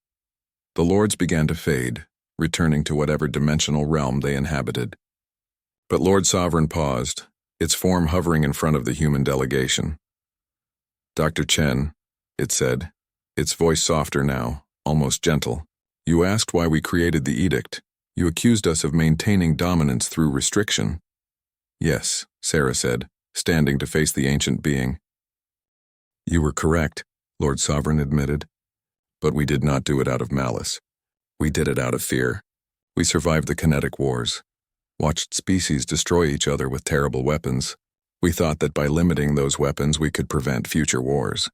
The Lords began to fade, returning to whatever dimensional realm they inhabited. But Lord Sovereign paused, its form hovering in front of the human delegation. "Dr. Chen," it said, its voice softer now, almost gentle. "You asked why we created the edict. You accused us of maintaining dominance through restriction." "Yes," Sarah said, standing to face the ancient being. "You were correct," Lord Sovereign admitted. "But we did not do it out of malice. We did it out of fear. We survived the kinetic wars, watched species destroy each other with terrible weapons, We thought that by limiting those weapons we could prevent future wars.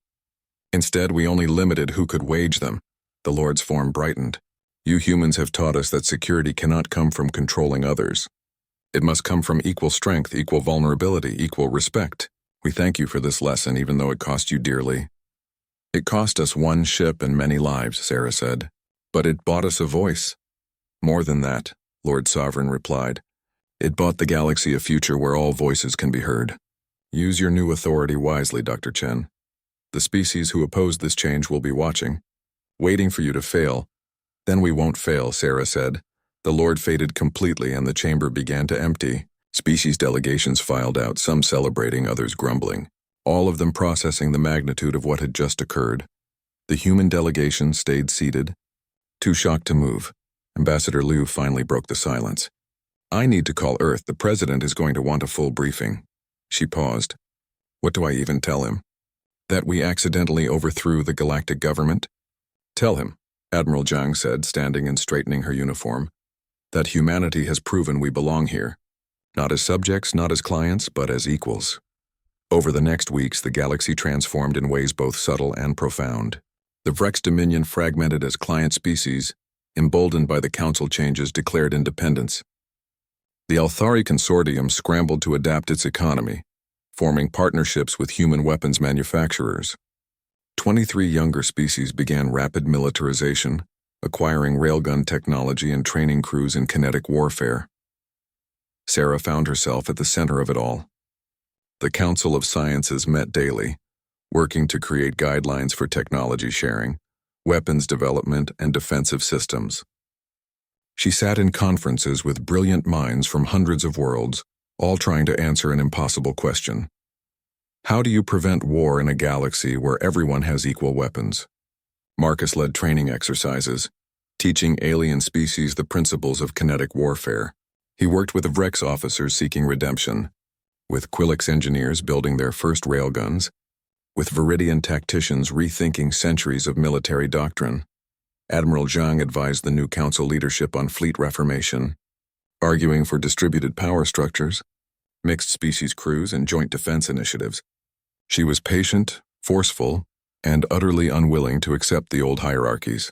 Instead, we only limited who could wage them. The Lord's form brightened. You humans have taught us that security cannot come from controlling others. It must come from equal strength, equal vulnerability, equal respect. We thank you for this lesson, even though it cost you dearly. It cost us one ship and many lives, Sarah said. But it bought us a voice. More than that, Lord Sovereign replied. It bought the galaxy a future where all voices can be heard. Use your new authority wisely, Dr. Chen. The species who oppose this change will be watching, waiting for you to fail. Then we won't fail, Sarah said. The Lord faded completely and the chamber began to empty. Species delegations filed out, some celebrating, others grumbling, all of them processing the magnitude of what had just occurred. The human delegation stayed seated, too shocked to move. Ambassador Liu finally broke the silence. I need to call Earth. The president is going to want a full briefing. She paused. What do I even tell him? That we accidentally overthrew the galactic government? Tell him, Admiral Zhang said, standing and straightening her uniform, that humanity has proven we belong here. Not as subjects, not as clients, but as equals. Over the next weeks, the galaxy transformed in ways both subtle and profound. The Vrex Dominion fragmented as client species, emboldened by the council changes, declared independence. The Althari Consortium scrambled to adapt its economy, forming partnerships with human weapons manufacturers. 23 younger species began rapid militarization, acquiring railgun technology and training crews in kinetic warfare. Sarah found herself at the center of it all. The Council of Sciences met daily, working to create guidelines for technology sharing, weapons development, and defensive systems. She sat in conferences with brilliant minds from hundreds of worlds, all trying to answer an impossible question. How do you prevent war in a galaxy where everyone has equal weapons? Marcus led training exercises, teaching alien species the principles of kinetic warfare. He worked with Vrex officers seeking redemption, with Quilix engineers building their first railguns, with Viridian tacticians rethinking centuries of military doctrine. Admiral Zhang advised the new council leadership on fleet reformation, arguing for distributed power structures, mixed species crews, and joint defense initiatives. She was patient, forceful, and utterly unwilling to accept the old hierarchies.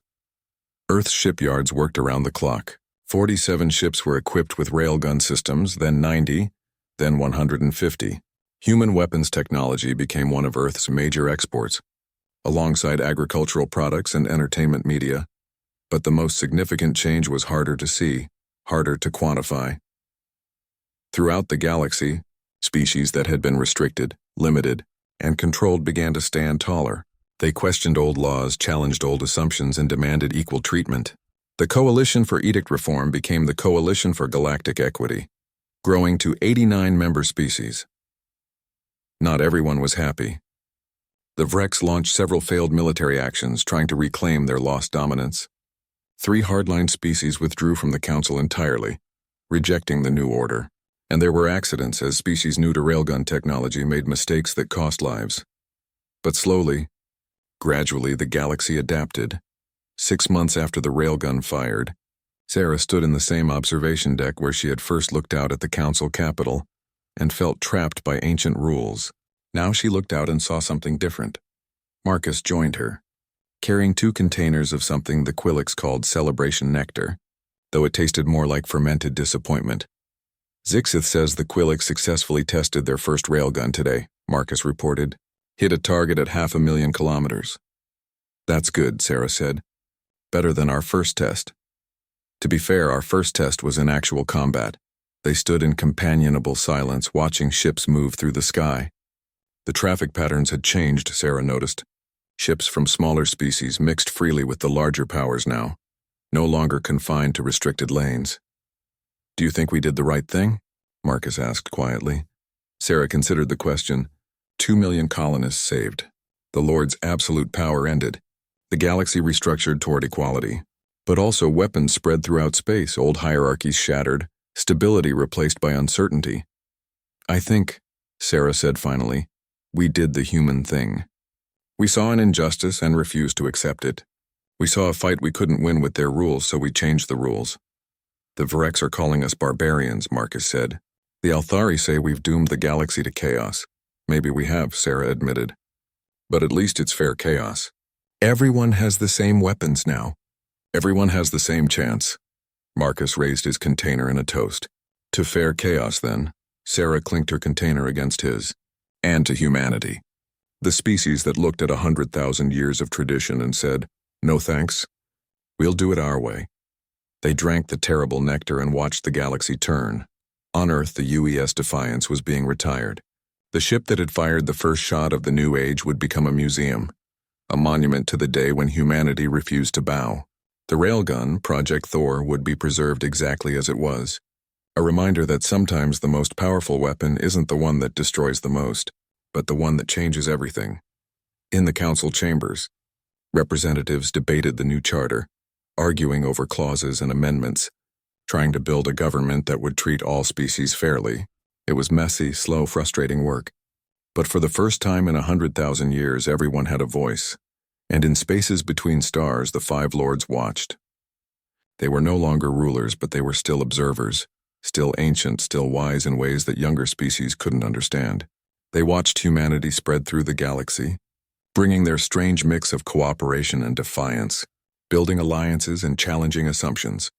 Earth's shipyards worked around the clock. 47 ships were equipped with railgun systems, then 90, then 150. Human weapons technology became one of Earth's major exports, alongside agricultural products and entertainment media. But the most significant change was harder to see, harder to quantify. Throughout the galaxy, species that had been restricted, limited, and controlled began to stand taller. They questioned old laws, challenged old assumptions, and demanded equal treatment. The Coalition for Edict Reform became the Coalition for Galactic Equity, growing to 89 member species. Not everyone was happy. The Vrex launched several failed military actions trying to reclaim their lost dominance. 3 hardline species withdrew from the council entirely, rejecting the new order. And there were accidents as species new to railgun technology made mistakes that cost lives. But slowly, gradually, the galaxy adapted. 6 months after the railgun fired, Sarah stood in the same observation deck where she had first looked out at the council capital and felt trapped by ancient rules. Now she looked out and saw something different. Marcus joined her, carrying 2 containers of something the Quilix called celebration nectar, though it tasted more like fermented disappointment. Zixith says the Quilix successfully tested their first railgun today, Marcus reported. Hit a target at 500,000 kilometers. That's good, Sarah said. Better than our first test. To be fair, our first test was in actual combat. They stood in companionable silence, watching ships move through the sky. The traffic patterns had changed, Sarah noticed. Ships from smaller species mixed freely with the larger powers now, no longer confined to restricted lanes. Do you think we did the right thing? Marcus asked quietly. Sarah considered the question. 2 million colonists saved. The Lord's absolute power ended. The galaxy restructured toward equality. But also weapons spread throughout space, old hierarchies shattered, stability replaced by uncertainty. I think, Sarah said finally, we did the human thing. We saw an injustice and refused to accept it. We saw a fight we couldn't win with their rules, so we changed the rules. The Vrex are calling us barbarians, Marcus said. The Althari say we've doomed the galaxy to chaos. Maybe we have, Sarah admitted. But at least it's fair chaos. Everyone has the same weapons now. Everyone has the same chance. Marcus raised his container in a toast. To fair chaos, then. Sarah clinked her container against his. And to humanity. The species that looked at 100,000 years of tradition and said, "No thanks. We'll do it our way." They drank the terrible nectar and watched the galaxy turn. On Earth, the UES Defiance was being retired. The ship that had fired the first shot of the new age would become a museum, a monument to the day when humanity refused to bow. The Railgun, Project Thor, would be preserved exactly as it was, a reminder that sometimes the most powerful weapon isn't the one that destroys the most, but the one that changes everything. In the council chambers, representatives debated the new charter, arguing over clauses and amendments, trying to build a government that would treat all species fairly. It was messy, slow, frustrating work. But for the first time in 100,000 years, everyone had a voice. And in spaces between stars, the Five Lords watched. They were no longer rulers, but they were still observers, still ancient, still wise in ways that younger species couldn't understand. They watched humanity spread through the galaxy, bringing their strange mix of cooperation and defiance, building alliances and challenging assumptions.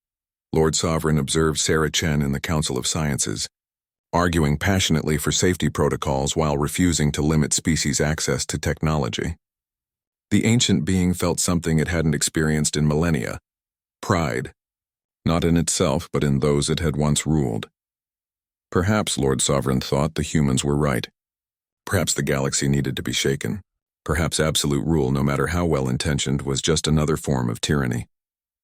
Lord Sovereign observed Sarah Chen in the Council of Sciences, arguing passionately for safety protocols while refusing to limit species' access to technology. The ancient being felt something it hadn't experienced in millennia: pride, not in itself but in those it had once ruled. Perhaps, Lord Sovereign thought, the humans were right. Perhaps the galaxy needed to be shaken. Perhaps absolute rule, no matter how well-intentioned, was just another form of tyranny.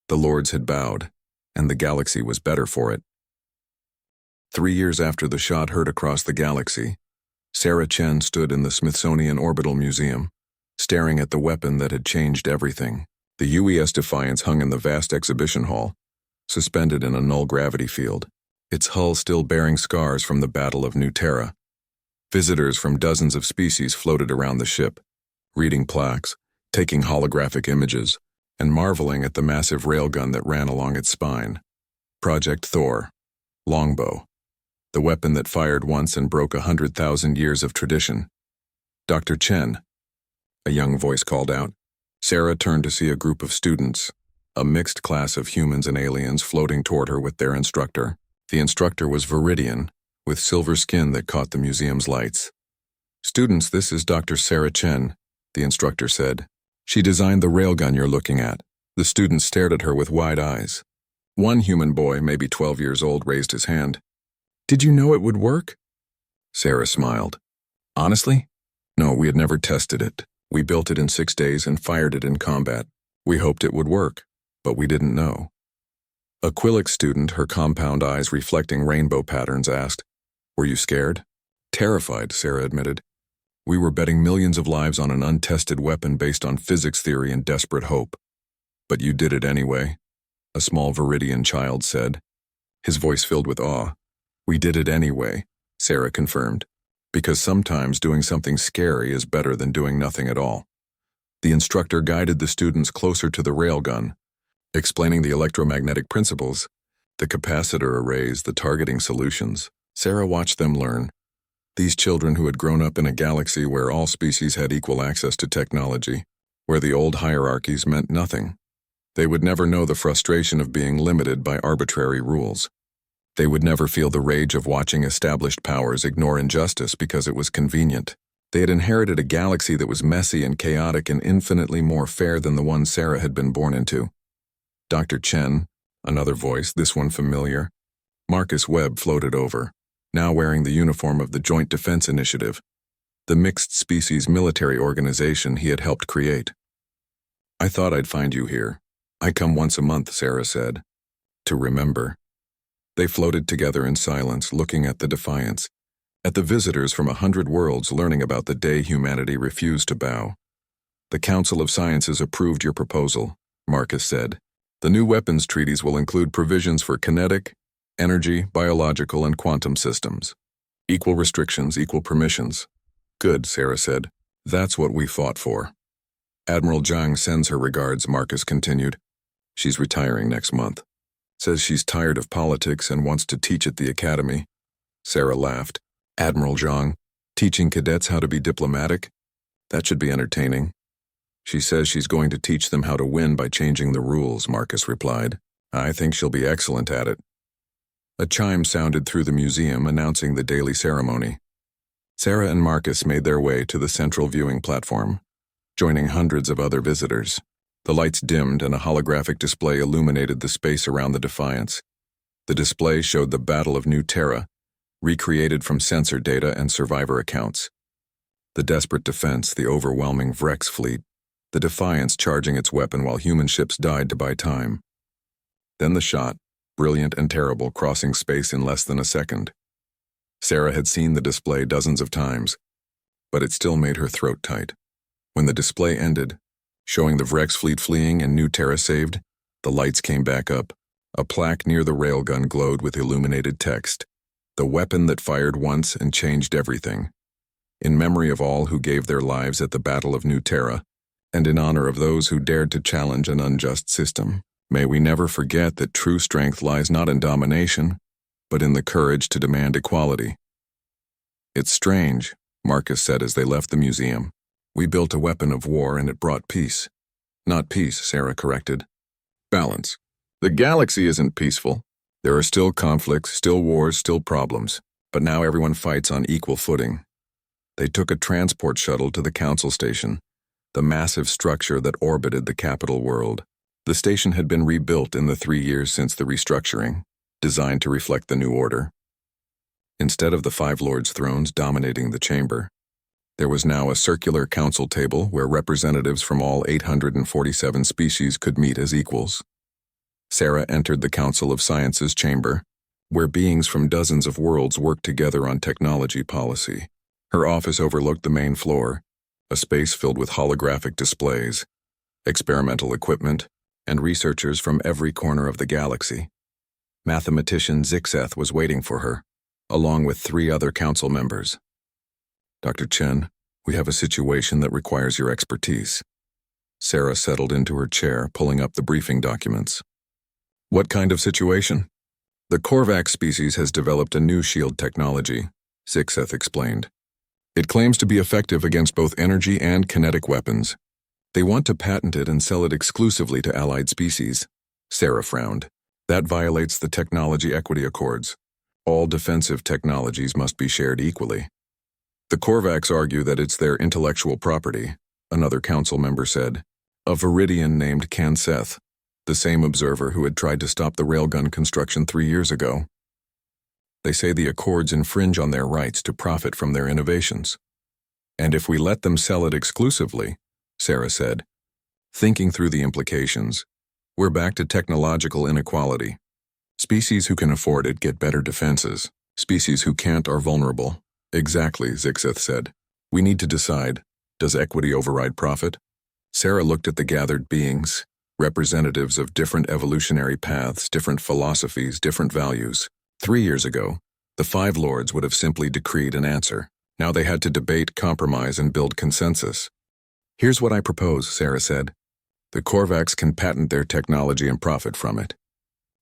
The lords had bowed, and the galaxy was better for it. 3 years after the shot heard across the galaxy, Sarah Chen stood in the Smithsonian Orbital Museum, staring at the weapon that had changed everything. The UES Defiance hung in the vast exhibition hall, suspended in a null-gravity field, its hull still bearing scars from the Battle of New Terra. Visitors from dozens of species floated around the ship, reading plaques, taking holographic images, and marveling at the massive railgun that ran along its spine. Project Thor, longbow, the weapon that fired once and broke 100,000 years of tradition. "Dr. Chen," a young voice called out. Sarah turned to see a group of students, a mixed class of humans and aliens, floating toward her with their instructor. The instructor was Viridian, with silver skin that caught the museum's lights. "Students, this is Dr. Sarah Chen," the instructor said. "She designed the railgun you're looking at." The students stared at her with wide eyes. One human boy, maybe 12 years old, raised his hand. "Did you know it would work?" Sarah smiled. "Honestly? No, we had never tested it. We built it in 6 days and fired it in combat. We hoped it would work, but we didn't know." A Quillic student, her compound eyes reflecting rainbow patterns, asked, "Were you scared?" "Terrified," Sarah admitted. "We were betting millions of lives on an untested weapon based on physics theory and desperate hope." "But you did it anyway," a small Viridian child said, his voice filled with awe. "We did it anyway," Sarah confirmed, "because sometimes doing something scary is better than doing nothing at all." The instructor guided the students closer to the railgun, explaining the electromagnetic principles, the capacitor arrays, the targeting solutions. Sarah watched them learn. These children who had grown up in a galaxy where all species had equal access to technology, where the old hierarchies meant nothing. They would never know the frustration of being limited by arbitrary rules. They would never feel the rage of watching established powers ignore injustice because it was convenient. They had inherited a galaxy that was messy and chaotic and infinitely more fair than the one Sarah had been born into. "Dr. Chen," another voice, this one familiar. Marcus Webb floated over, now wearing the uniform of the Joint Defense Initiative, the mixed species military organization he had helped create. "I thought I'd find you here. I come once a month," Sarah said, "to remember." They floated together in silence, looking at the Defiance, at the visitors from 100 worlds learning about the day humanity refused to bow. "The Council of Sciences approved your proposal," Marcus said. "The new weapons treaties will include provisions for kinetic, energy, biological, and quantum systems. Equal restrictions, equal permissions." "Good," Sarah said. "That's what we fought for." "Admiral Zhang sends her regards," Marcus continued. "She's retiring next month. Says she's tired of politics and wants to teach at the academy. Sarah laughed. Admiral Zhang, teaching cadets how to be diplomatic? That should be entertaining. She says she's going to teach them how to win by changing the rules, Marcus replied. I think she'll be excellent at it. A chime sounded through the museum announcing the daily ceremony. Sarah and Marcus made their way to the central viewing platform, joining hundreds of other visitors. The lights dimmed and a holographic display illuminated the space around the Defiance. The display showed the Battle of New Terra, recreated from sensor data and survivor accounts. The desperate defense, the overwhelming Vrex fleet, the Defiance charging its weapon while human ships died to buy time. Then the shot, brilliant and terrible, crossing space in less than a second. Sarah had seen the display dozens of times, but it still made her throat tight. When the display ended, showing the Vrex fleet fleeing and New Terra saved, the lights came back up. A plaque near the railgun glowed with illuminated text. The weapon that fired once and changed everything. In memory of all who gave their lives at the Battle of New Terra, and in honor of those who dared to challenge an unjust system, may we never forget that true strength lies not in domination, but in the courage to demand equality. It's strange, Marcus said as they left the museum. We built a weapon of war and it brought peace. Not peace, Sarah corrected. Balance. The galaxy isn't peaceful. There are still conflicts, still wars, still problems, but now everyone fights on equal footing. They took a transport shuttle to the council station, the massive structure that orbited the capital world. The station had been rebuilt in the 3 years since the restructuring, designed to reflect the new order. Instead of the 5 lords' thrones dominating the chamber, there was now a circular council table where representatives from all 847 species could meet as equals. Sarah entered the Council of Sciences chamber, where beings from dozens of worlds worked together on technology policy. Her office overlooked the main floor, a space filled with holographic displays, experimental equipment, and researchers from every corner of the galaxy. Mathematician Zixeth was waiting for her, along with 3 other council members. Dr. Chen, we have a situation that requires your expertise. Sarah settled into her chair, pulling up the briefing documents. What kind of situation? The Korvax species has developed a new shield technology, Zixeth explained. It claims to be effective against both energy and kinetic weapons. They want to patent it and sell it exclusively to allied species. Sarah frowned. That violates the Technology Equity Accords. All defensive technologies must be shared equally. The Korvax argue that it's their intellectual property, another council member said. A Viridian named Kanseth, the same observer who had tried to stop the railgun construction 3 years ago. They say the Accords infringe on their rights to profit from their innovations. And if we let them sell it exclusively, Sarah said, thinking through the implications, we're back to technological inequality. Species who can afford it get better defenses. Species who can't are vulnerable. Exactly, Zixeth said. We need to decide, does equity override profit? Sarah looked at the gathered beings, representatives of different evolutionary paths, different philosophies, different values. 3 years ago, the 5 lords would have simply decreed an answer. Now they had to debate, compromise, and build consensus. Here's what I propose, Sarah said. The Korvax can patent their technology and profit from it.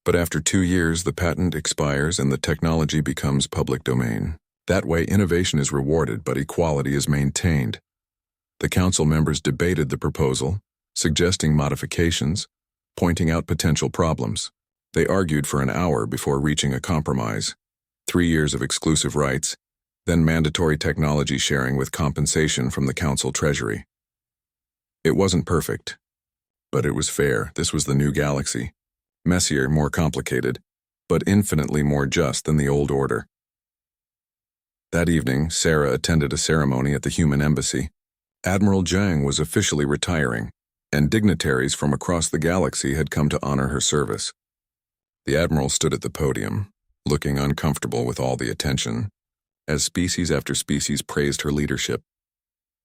But after 2 years, the patent expires and the technology becomes public domain. That way, innovation is rewarded, but equality is maintained. The council members debated the proposal, suggesting modifications, pointing out potential problems. They argued for an hour before reaching a compromise. 3 years of exclusive rights, then mandatory technology sharing with compensation from the council treasury. It wasn't perfect, but it was fair. This was the new galaxy. Messier, more complicated, but infinitely more just than the old order. That evening, Sarah attended a ceremony at the human embassy. Admiral Zhang was officially retiring, and dignitaries from across the galaxy had come to honor her service. The admiral stood at the podium, looking uncomfortable with all the attention, as species after species praised her leadership.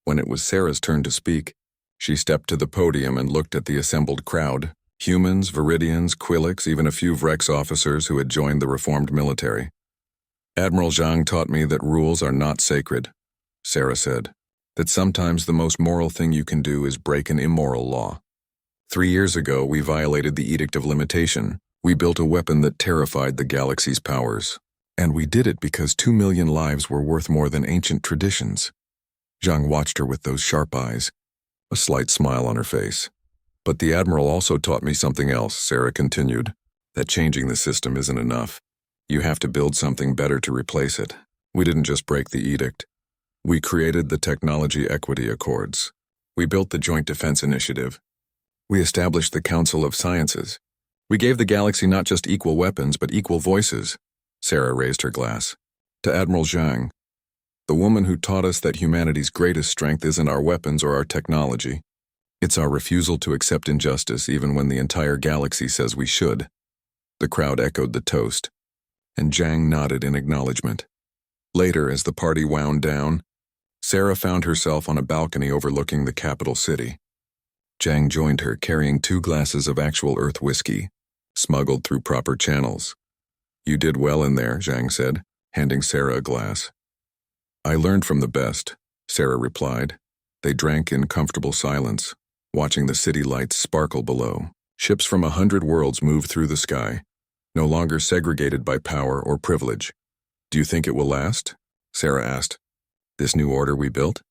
When it was Sarah's turn to speak, she stepped to the podium and looked at the assembled crowd, humans, Viridians, Quilix, even a few Vrex officers who had joined the reformed military. Admiral Zhang taught me that rules are not sacred, Sarah said, that sometimes the most moral thing you can do is break an immoral law. 3 years ago, we violated the Edict of Limitation. We built a weapon that terrified the galaxy's powers. And we did it because 2 million lives were worth more than ancient traditions. Zhang watched her with those sharp eyes, a slight smile on her face. But the Admiral also taught me something else, Sarah continued, that changing the system isn't enough. You have to build something better to replace it. We didn't just break the edict. We created the Technology Equity Accords. We built the Joint Defense Initiative. We established the Council of Sciences. We gave the galaxy not just equal weapons, but equal voices. Sarah raised her glass. To Admiral Zhang, the woman who taught us that humanity's greatest strength isn't our weapons or our technology. It's our refusal to accept injustice even when the entire galaxy says we should. The crowd echoed the toast, and Zhang nodded in acknowledgement. Later, as the party wound down, Sarah found herself on a balcony overlooking the capital city. Zhang joined her, carrying 2 glasses of actual Earth whiskey, smuggled through proper channels. You did well in there, Zhang said, handing Sarah a glass. I learned from the best, Sarah replied. They drank in comfortable silence, watching the city lights sparkle below. Ships from 100 worlds moved through the sky, no longer segregated by power or privilege. Do you think it will last? Sarah asked. This new order we built?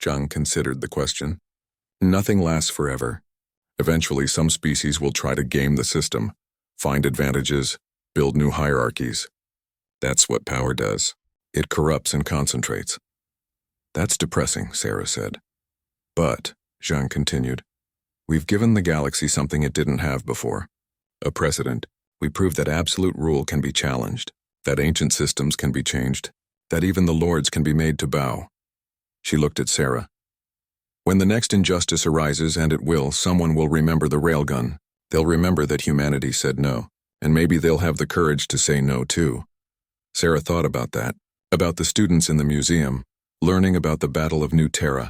Zhang considered the question. Nothing lasts forever. Eventually, some species will try to game the system, find advantages, build new hierarchies. That's what power does. It corrupts and concentrates. That's depressing, Sarah said. But, Zhang continued, we've given the galaxy something it didn't have before. A precedent. We proved that absolute rule can be challenged, that ancient systems can be changed, that even the lords can be made to bow. She looked at Sarah. When the next injustice arises, and it will, someone will remember the railgun. They'll remember that humanity said no, and maybe they'll have the courage to say no too. Sarah thought about that, about the students in the museum, learning about the Battle of New Terra,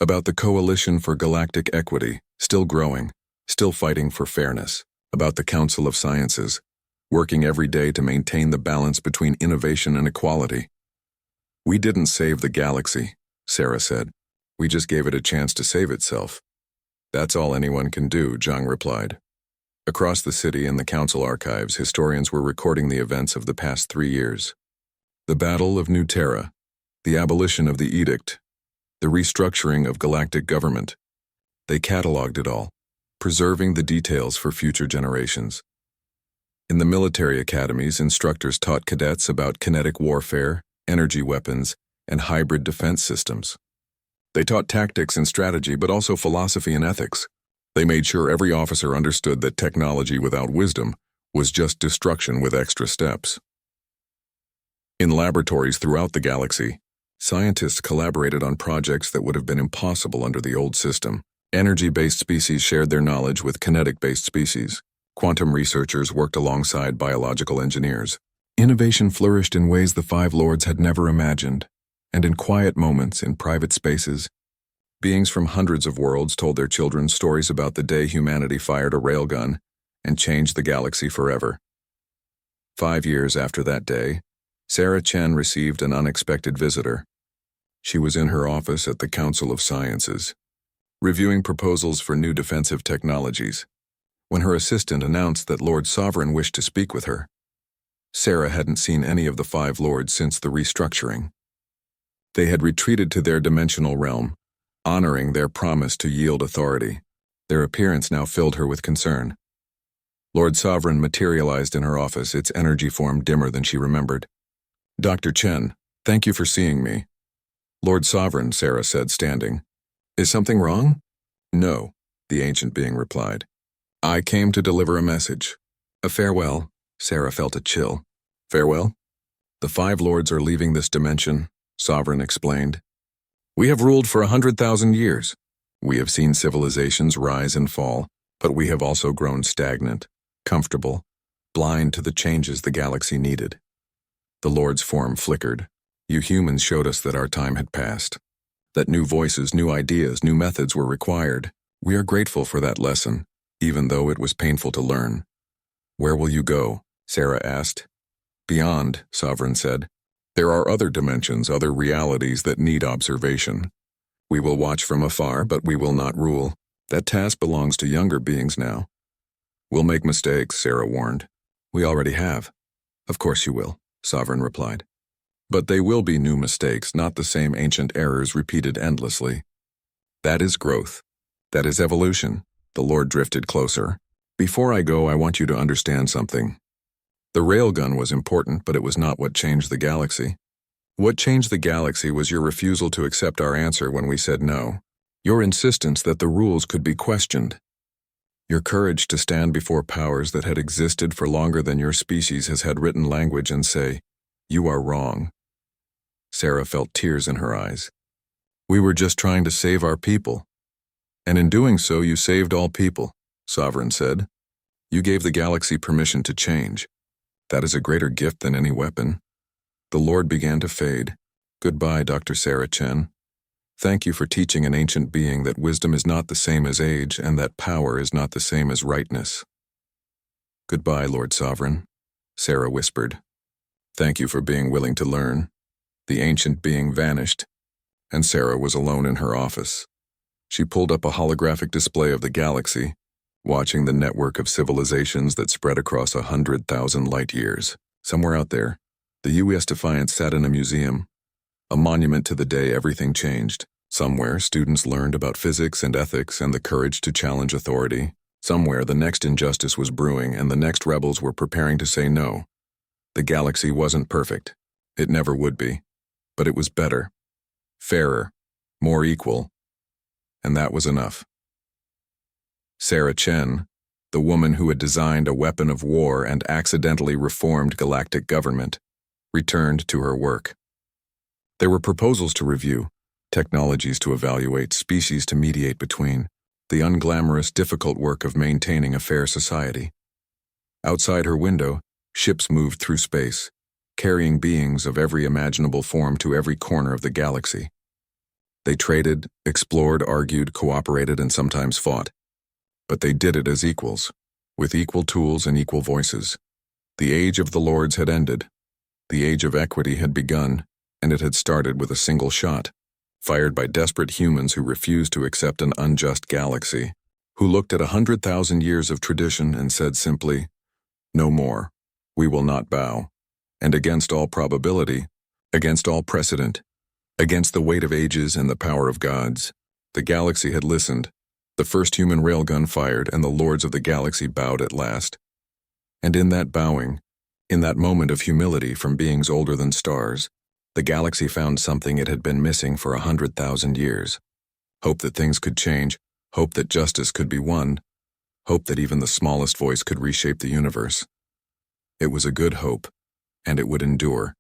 about the Coalition for Galactic Equity, still growing, still fighting for fairness, about the Council of Sciences, working every day to maintain the balance between innovation and equality. We didn't save the galaxy, Sarah said. We just gave it a chance to save itself. That's all anyone can do, Zhang replied. Across the city and the council archives, historians were recording the events of the past 3 years. The Battle of New Terra, the abolition of the edict, the restructuring of galactic government. They cataloged it all, preserving the details for future generations. In the military academies, instructors taught cadets about kinetic warfare, energy weapons, and hybrid defense systems. They taught tactics and strategy, but also philosophy and ethics. They made sure every officer understood that technology without wisdom was just destruction with extra steps. In laboratories throughout the galaxy, scientists collaborated on projects that would have been impossible under the old system. Energy-based species shared their knowledge with kinetic-based species. Quantum researchers worked alongside biological engineers. Innovation flourished in ways the Five Lords had never imagined, and in quiet moments, in private spaces, beings from hundreds of worlds told their children stories about the day humanity fired a railgun and changed the galaxy forever. 5 years after that day, Sarah Chen received an unexpected visitor. She was in her office at the Council of Sciences, reviewing proposals for new defensive technologies, when her assistant announced that Lord Sovereign wished to speak with her. Sarah hadn't seen any of the Five Lords since the restructuring. They had retreated to their dimensional realm, honoring their promise to yield authority. Their appearance now filled her with concern. Lord Sovereign materialized in her office, its energy form dimmer than she remembered. Dr. Chen, thank you for seeing me. Lord Sovereign, Sarah said, standing. Is something wrong? No, the ancient being replied. I came to deliver a message. A farewell. Sarah felt a chill. Farewell? The Five Lords are leaving this dimension, Sovereign explained. We have ruled for 100,000 years. We have seen civilizations rise and fall, but we have also grown stagnant, comfortable, blind to the changes the galaxy needed. The Lord's form flickered. You humans showed us that our time had passed, that new voices, new ideas, new methods were required. We are grateful for that lesson, even though it was painful to learn. Where will you go? Sarah asked. Beyond, Sovereign said. There are other dimensions, other realities that need observation. We will watch from afar, but we will not rule. That task belongs to younger beings now. We'll make mistakes, Sarah warned. We already have. Of course you will, Sovereign replied. But they will be new mistakes, not the same ancient errors repeated endlessly. That is growth. That is evolution. The Lord drifted closer. Before I go, I want you to understand something. The Railgun was important, but it was not what changed the galaxy. What changed the galaxy was your refusal to accept our answer when we said no. Your insistence that the rules could be questioned. Your courage to stand before powers that had existed for longer than your species has had written language and say, "You are wrong." Sarah felt tears in her eyes. We were just trying to save our people. And in doing so, you saved all people, Sovereign said. You gave the galaxy permission to change. That is a greater gift than any weapon. The Lord began to fade. Goodbye, Dr. Sarah Chen. Thank you for teaching an ancient being that wisdom is not the same as age and that power is not the same as rightness. Goodbye, Lord Sovereign, Sarah whispered. Thank you for being willing to learn. The ancient being vanished, and Sarah was alone in her office. She pulled up a holographic display of the galaxy, watching the network of civilizations that spread across 100,000 light years. Somewhere out there, the U.S. Defiant sat in a museum, a monument to the day everything changed. Somewhere, students learned about physics and ethics and the courage to challenge authority. Somewhere, the next injustice was brewing and the next rebels were preparing to say no. The galaxy wasn't perfect. It never would be. But it was better, fairer, more equal, and that was enough. Sarah Chen, the woman who had designed a weapon of war and accidentally reformed galactic government, returned to her work. There were proposals to review, technologies to evaluate, species to mediate between, the unglamorous, difficult work of maintaining a fair society. Outside her window, ships moved through space, carrying beings of every imaginable form to every corner of the galaxy. They traded, explored, argued, cooperated, and sometimes fought. But they did it as equals, with equal tools and equal voices. The age of the lords had ended. The age of equity had begun, and it had started with a single shot, fired by desperate humans who refused to accept an unjust galaxy, who looked at 100,000 years of tradition and said simply, "No more. We will not bow." And against all probability, against all precedent, against the weight of ages and the power of gods, the galaxy had listened. The first human railgun fired, and the lords of the galaxy bowed at last. And in that bowing, in that moment of humility from beings older than stars, the galaxy found something it had been missing for 100,000 years. Hope that things could change, hope that justice could be won, hope that even the smallest voice could reshape the universe. It was a good hope, and it would endure.